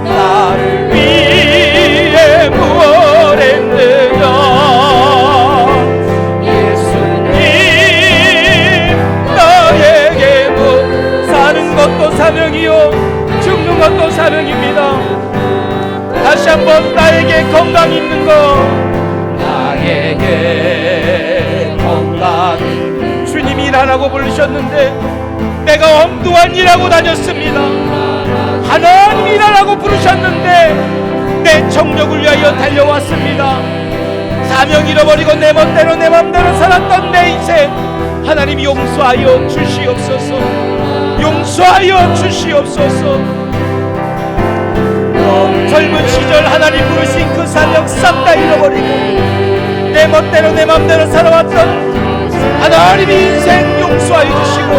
나를 위해 무엇 했느냐. 예수님 나에게 사는 것도 사명이요 죽는 것도 사명입니다. 다시 한번 나에게 건강 있는 것, 나에게 건강. 주님이 일하라고 부르셨는데 내가 엉뚱한 일하고 다녔습니다. 하나님 일하라고 부르셨는데 내 정력을 위하여 달려왔습니다. 사명 잃어버리고 내 멋대로 내 맘대로 살았던 내 인생 하나님이 용서하여 주시옵소서. 용서하여 주시옵소서. 젊은 시절 하나님 부르신 그 사명 싹 다 잃어버리고 내 멋대로 내 맘대로 살아왔던 하나님이 인생 용서하여 주시고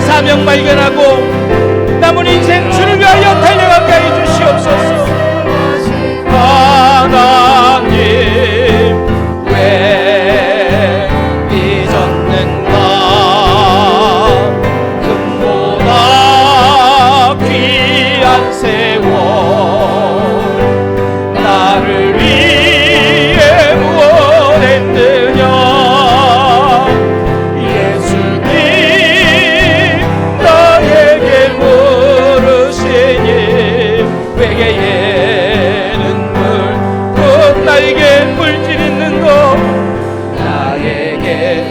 사명 발견하고 남은 인생 주를 위하여 달려가게 하여 주시옵소서. 하나님 왜 잊었는가. 금보다 귀한 세월 나를 위해 무엇 했느냐. 예수님 나에게 물으시니 외계에는 물 곧 나에게 물질 있는 것. 나에게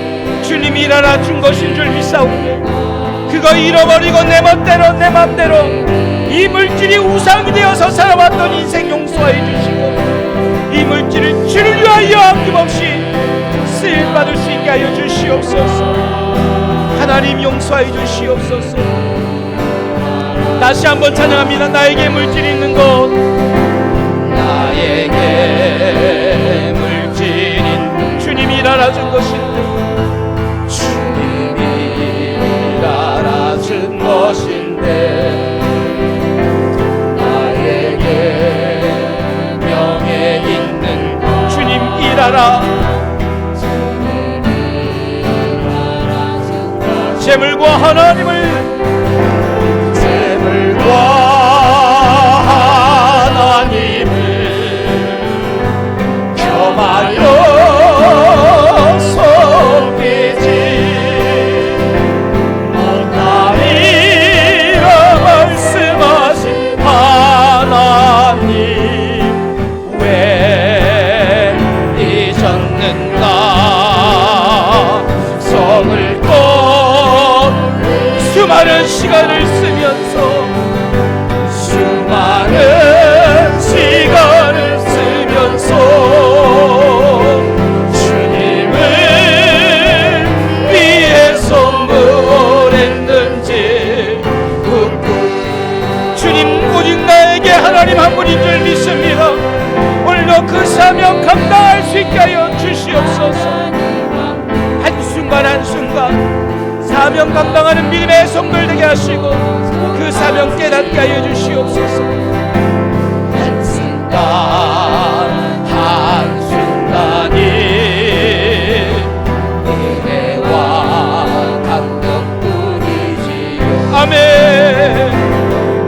주님이 일하라 준 것인 줄 믿사오니 그거 잃어버리고 내 멋대로 내 맘대로 이 물질이 우상이 되어서 살아왔던 인생 용서해 주시고 이 물질을 주를 위하여 아낌없이 쓰임받을 수 있게 하여 주시옵소서. 하나님 용서해 주시옵소서. 다시 한번 찬양합니다. 나에게 물질이 있는 것, 나에게 물질인 주님이 일하라 준 것인데 주님이 일하라 준 것인데 나에게 명예 있는 주님 일하라. 재물과 하나님을 겸하여 섬기지. 나이라 말씀하신 하나님 왜 잊었는가. 성을 꼭 수많은 시간을 쓰면서 수많은 시간을 쓰면서 주님을 위해서 뭘 했는지 묻고 주님 오직 나에게 하나님 한 분인 줄 믿습니다. 오늘도 그 사명 감당할 수 있게 하여 주시옵소서. 한순간 한순간 사명 감당하는 믿음의 성도들 되게 하시고 그 사명 깨닫게 하여 주시옵소서. 한순간 한순간이 은혜와 감격뿐이지요. 아멘.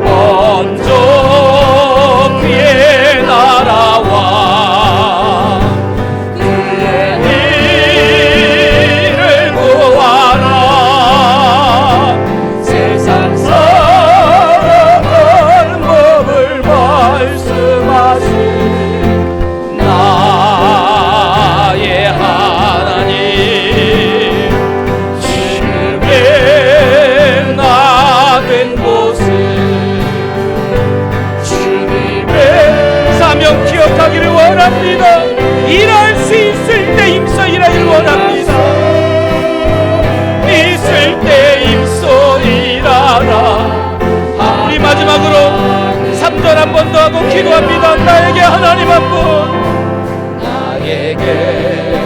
먼저 그의 나라와 기억하기를 원합니다. 일할 수 있을 때 힘써 일하기를 원합니다. 있을 때 힘써 일하라. 우리 마지막으로 3절 한 번 더 하고 기도합니다. 나에게 하나님 한 분, 나에게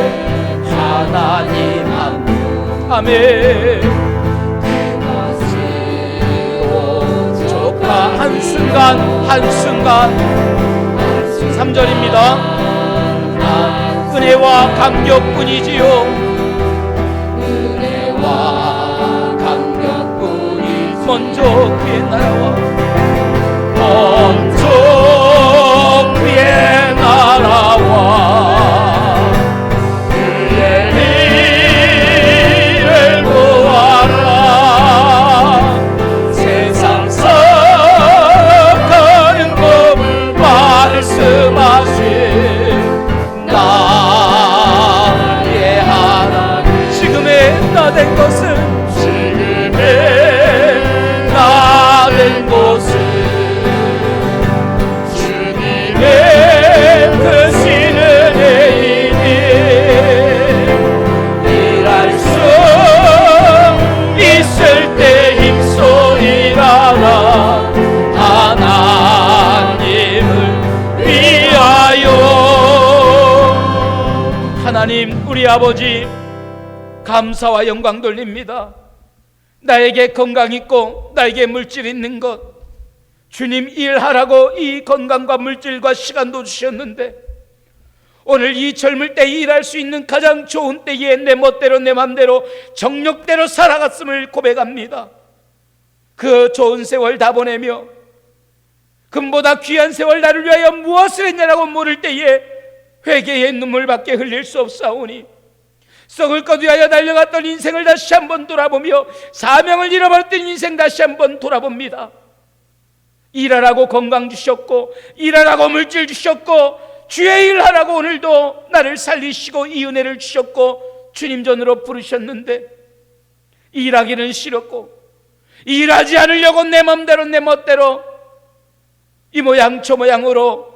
하나님 한 분. 아멘. 조카 한순간 한순간 3절입니다. 은혜와 감격뿐이지요. 은혜와 감격뿐이지. 먼저 그의 나라와 먼저 그의 나라와 그의 일을 구하라. 세상 선하는 법을 말씀하신 나의 하나님. 지금의 나 된 것은 된 곳은 주님의 크신 은혜이니 일할 수 있을 때 힘소리라라. 하나님을 위하여. 하나님, 우리 아버지 감사와 영광 돌립니다. 나에게 건강 있고 나에게 물질 있는 것, 주님 일하라고 이 건강과 물질과 시간도 주셨는데 오늘 이 젊을 때 일할 수 있는 가장 좋은 때에 내 멋대로 내 맘대로 정욕대로 살아갔음을 고백합니다. 그 좋은 세월 다 보내며 금보다 귀한 세월 나를 위하여 무엇을 했냐라고 물을 때에 회개의 눈물밖에 흘릴 수 없사오니 썩을 것 위하여 달려갔던 인생을 다시 한번 돌아보며 사명을 잃어버렸던 인생 다시 한번 돌아봅니다. 일하라고 건강 주셨고 일하라고 물질 주셨고 주의 일 하라고 오늘도 나를 살리시고 이 은혜를 주셨고 주님 전으로 부르셨는데 일하기는 싫었고 일하지 않으려고 내 맘대로 내 멋대로 이 모양 저 모양으로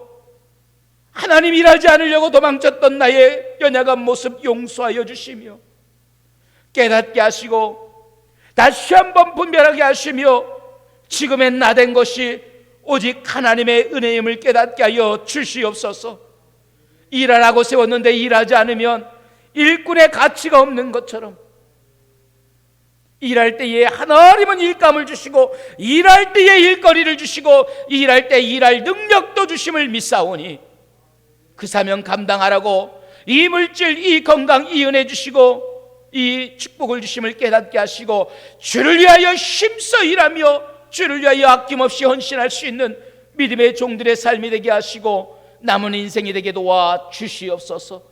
하나님 일하지 않으려고 도망쳤던 나의 연약한 모습 용서하여 주시며 깨닫게 하시고 다시 한번 분별하게 하시며 지금의 나 된 것이 오직 하나님의 은혜임을 깨닫게 하여 주시옵소서. 일하라고 세웠는데 일하지 않으면 일꾼의 가치가 없는 것처럼 일할 때에 하나님은 일감을 주시고 일할 때에 일거리를 주시고 일할 때 일할 능력도 주심을 믿사오니 그 사명 감당하라고 이 물질, 이 건강, 이 은혜 주시고 이 축복을 주심을 깨닫게 하시고 주를 위하여 힘써 일하며 주를 위하여 아낌없이 헌신할 수 있는 믿음의 종들의 삶이 되게 하시고 남은 인생이 되게 도와 주시옵소서.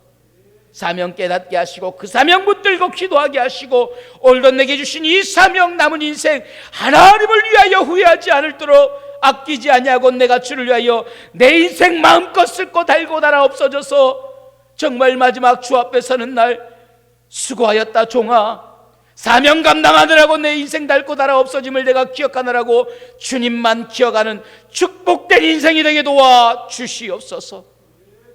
사명 깨닫게 하시고 그 사명 붙들고 기도하게 하시고 올던 내게 주신 이 사명 남은 인생 하나님을 위하여 후회하지 않을도록 아끼지 아니하고 내가 주를 위하여 내 인생 마음껏 쓸고 달고 달아 없어져서 정말 마지막 주 앞에 서는 날 수고하였다 종아, 사명 감당하느라고 내 인생 닳고 달아 없어짐을 내가 기억하느라고 주님만 기억하는 축복된 인생이 되게 도와 주시옵소서.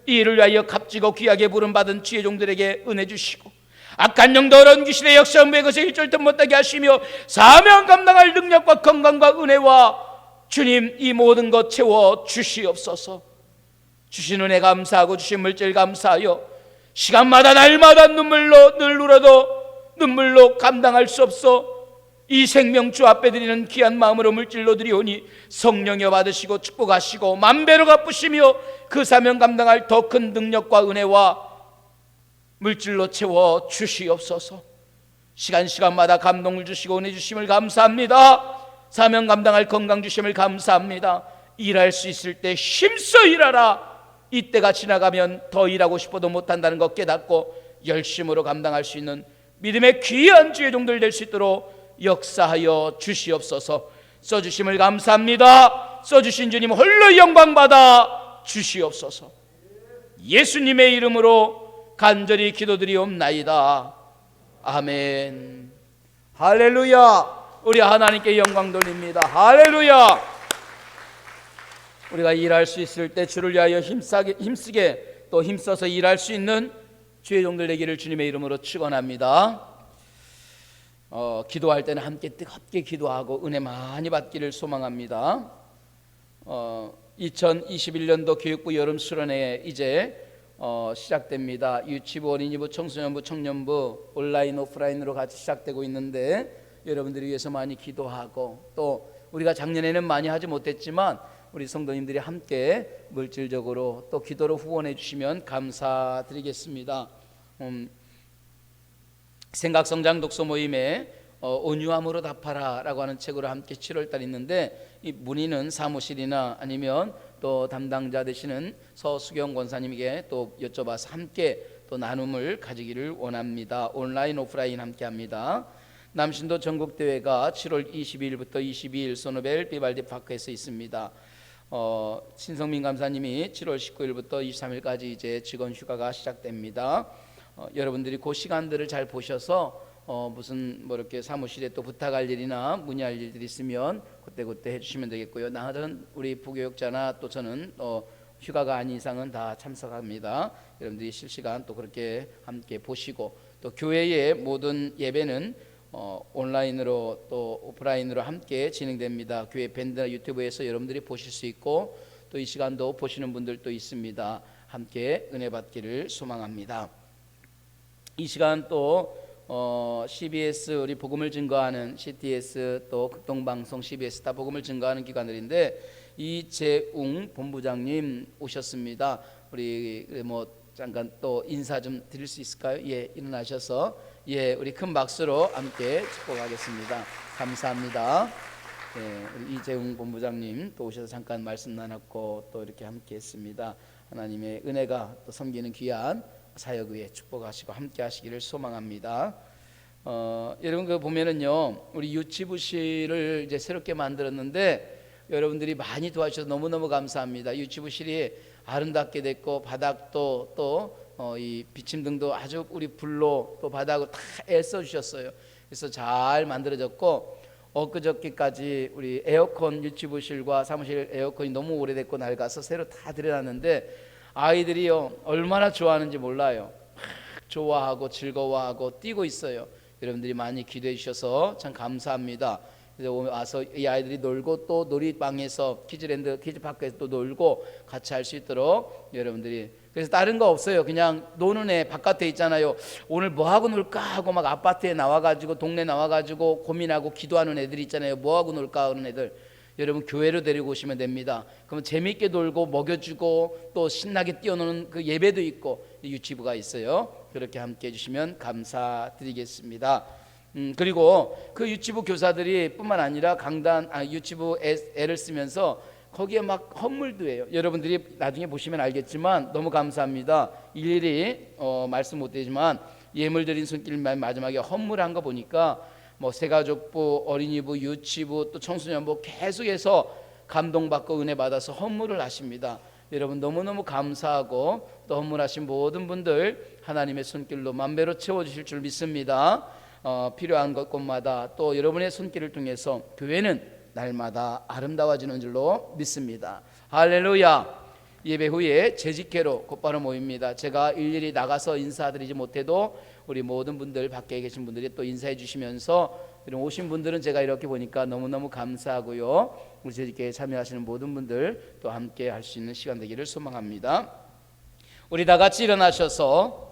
이 일을 위하여 값지고 귀하게 부름받은 지혜 종들에게 은혜 주시고 악한 영도 어려운 귀신의 역사음의 것에 일절 듯 못하게 하시며 사명 감당할 능력과 건강과 은혜와 주님 이 모든 것 채워 주시옵소서. 주신 은혜 감사하고 주신 물질 감사하여 시간마다 날마다 눈물로 늘 울어도 눈물로 감당할 수 없어 이 생명 주 앞에 드리는 귀한 마음으로 물질로 드리오니 성령여 받으시고 축복하시고 만배로 갚으시며 그 사명 감당할 더 큰 능력과 은혜와 물질로 채워 주시옵소서. 시간마다 감동을 주시고 은혜 주심을 감사합니다. 사명 감당할 건강 주심을 감사합니다. 일할 수 있을 때 힘써 일하라. 이때가 지나가면 더 일하고 싶어도 못한다는 것 깨닫고 열심으로 감당할 수 있는 믿음의 귀한 주의 종들 될 수 있도록 역사하여 주시옵소서. 써주심을 감사합니다. 써주신 주님 홀로 영광받아 주시옵소서. 예수님의 이름으로 간절히 기도드리옵나이다. 아멘. 할렐루야. 우리 하나님께 영광 돌립니다. 할렐루야. 우리가 일할 수 있을 때 주를 위하여 힘쓰게 또 힘써서 일할 수 있는 주의 종들 되기를 주님의 이름으로 축원합니다. 기도할 때는 함께 뜨겁게 기도하고 은혜 많이 받기를 소망합니다. 2021년도 교육부 여름 수련회 이제 시작됩니다. 유치부, 어린이부, 청소년부, 청년부 온라인 오프라인으로 같이 시작되고 있는데 여러분들을 위해서 많이 기도하고 또 우리가 작년에는 많이 하지 못했지만 우리 성도님들이 함께 물질적으로 또 기도로 후원해 주시면 감사드리겠습니다. 생각성장 독서 모임에 온유함으로 답하라 라고 하는 책으로 함께 7월달 있는데, 이 문의는 사무실이나 아니면 또 담당자 되시는 서수경 권사님에게 또 여쭤봐서 함께 또 나눔을 가지기를 원합니다. 온라인 오프라인 함께 합니다. 남신도 전국대회가 7월 22일부터 22일 소노벨 비발디 파크에서 있습니다. 신성민 감사님이 7월 19일부터 23일까지 이제 직원 휴가가 시작됩니다. 여러분들이 그 시간들을 잘 보셔서 무슨 뭐 이렇게 사무실에 또 부탁할 일이나 문의할 일들이 있으면 그때 해주시면 되겠고요. 나는 우리 부교육자나 또 저는 휴가가 아닌 이상은 다 참석합니다. 여러분들이 실시간 또 그렇게 함께 보시고, 또 교회의 모든 예배는 온라인으로 또 오프라인으로 함께 진행됩니다. 교회 밴드나 유튜브에서 여러분들이 보실 수 있고, 또 이 시간도 보시는 분들도 있습니다. 함께 은혜 받기를 소망합니다. 이 시간 또 CBS 우리 복음을 증거하는 CTS 또 극동방송 CBS 다 복음을 증거하는 기관들인데, 이재웅 본부장님 오셨습니다. 우리 뭐 잠깐 또 인사 좀 드릴 수 있을까요? 예, 일어나셔서 우리 큰 박수로 함께 축복하겠습니다. 감사합니다. 우리 이재웅 본부장님 또 오셔서 잠깐 말씀 나눴고 또 이렇게 함께 했습니다. 하나님의 은혜가 또 섬기는 귀한 사역 위에 축복하시고 함께 하시기를 소망합니다. 여러분 그 보면은요, 우리 유치부실을 이제 새롭게 만들었는데 여러분들이 많이 도와주셔서 너무너무 감사합니다. 유치부실이 아름답게 됐고, 바닥도 또 이 비침등도 아주 우리 불로 또 바닥을 다 애써 주셨어요. 그래서 잘 만들어졌고, 엊그저께까지 우리 에어컨 유치부실과 사무실 에어컨이 너무 오래됐고 낡아서 새로 다 들여놨는데 아이들이요 얼마나 좋아하는지 몰라요. 막 좋아하고 즐거워하고 뛰고 있어요. 여러분들이 많이 기도해 주셔서 참 감사합니다. 그래서 와서 이 아이들이 놀고 또 놀이방에서 키즈랜드 키즈파크에서 또 놀고 같이 할 수 있도록 여러분들이, 그래서 다른 거 없어요. 그냥 노는 애 바깥에 있잖아요. 오늘 뭐 하고 놀까 하고 막 아파트에 나와가지고 동네 나와가지고 고민하고 기도하는 애들 있잖아요. 뭐 하고 놀까 하는 애들, 여러분 교회로 데리고 오시면 됩니다. 그러면 재미있게 놀고 먹여주고 또 신나게 뛰어노는 그 예배도 있고 유치부가 있어요. 그렇게 함께 해주시면 감사드리겠습니다. 그리고 그 유치부 교사들이 뿐만 아니라 유치부 애를 쓰면서 거기에 막 헌물도 해요. 여러분들이 나중에 보시면 알겠지만 너무 감사합니다. 일일이 말씀 못 드리지만 예물 드린 손길 마지막에 헌물한 거 보니까 뭐 새가족부, 어린이부, 유치부, 또 청소년부 계속해서 감동받고 은혜 받아서 헌물을 하십니다. 여러분 너무너무 감사하고 또 헌물하신 모든 분들 하나님의 손길로 만배로 채워주실 줄 믿습니다. 필요한 것마다 또 여러분의 손길을 통해서 교회는 날마다 아름다워지는 줄로 믿습니다. 할렐루야. 예배 후에 재직회로 곧바로 모입니다. 제가 일일이 나가서 인사드리지 못해도 우리 모든 분들 밖에 계신 분들이 또 인사해 주시면서 오신 분들은 제가 이렇게 보니까 너무너무 감사하고요. 우리 재직회에 참여하시는 모든 분들 또 함께 할 수 있는 시간 되기를 소망합니다. 우리 다 같이 일어나셔서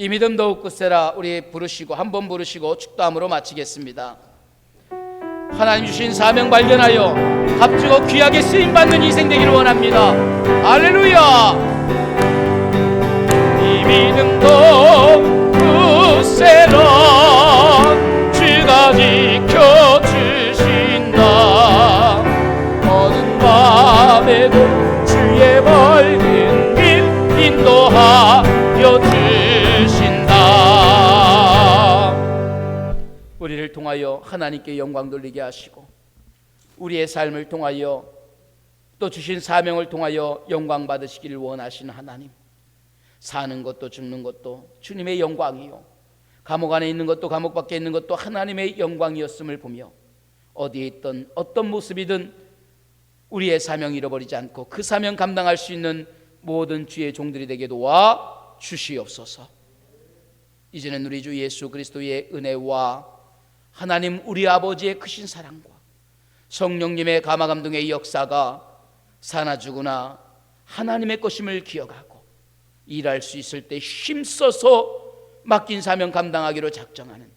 이 믿음 더욱 굳세라 우리 부르시고 한 번 부르시고 축도함으로 마치겠습니다. 하나님 주신 사명 발견하여 값지고 귀하게 쓰임받는 인생 되기를 원합니다. 할렐루야. 이 믿음 더욱 굳세라 주가 지켜주신다. 어느 밤에도 주의 밝은 길 인도하여 주신다. 우리를 통하여 하나님께 영광 돌리게 하시고 우리의 삶을 통하여 또 주신 사명을 통하여 영광 받으시기를 원하시는 하나님, 사는 것도 죽는 것도 주님의 영광이요, 감옥 안에 있는 것도 감옥 밖에 있는 것도 하나님의 영광이었음을 보며 어디에 있든 어떤 모습이든 우리의 사명 잃어버리지 않고 그 사명 감당할 수 있는 모든 주의 종들이 되게 도와 주시옵소서. 이제는 우리 주 예수 그리스도의 은혜와 하나님 우리 아버지의 크신 사랑과 성령님의 감화감동의 역사가 사나 죽으나 하나님의 것임을 기억하고 일할 수 있을 때 힘써서 맡긴 사명 감당하기로 작정하는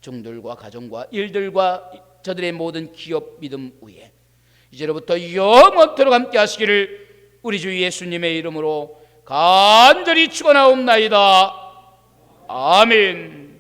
종들과 가정과 일들과 저들의 모든 기업 믿음 위에 이제로부터 영원토록 함께 하시기를 우리 주 예수님의 이름으로 간절히 축원하옵나이다. 아멘.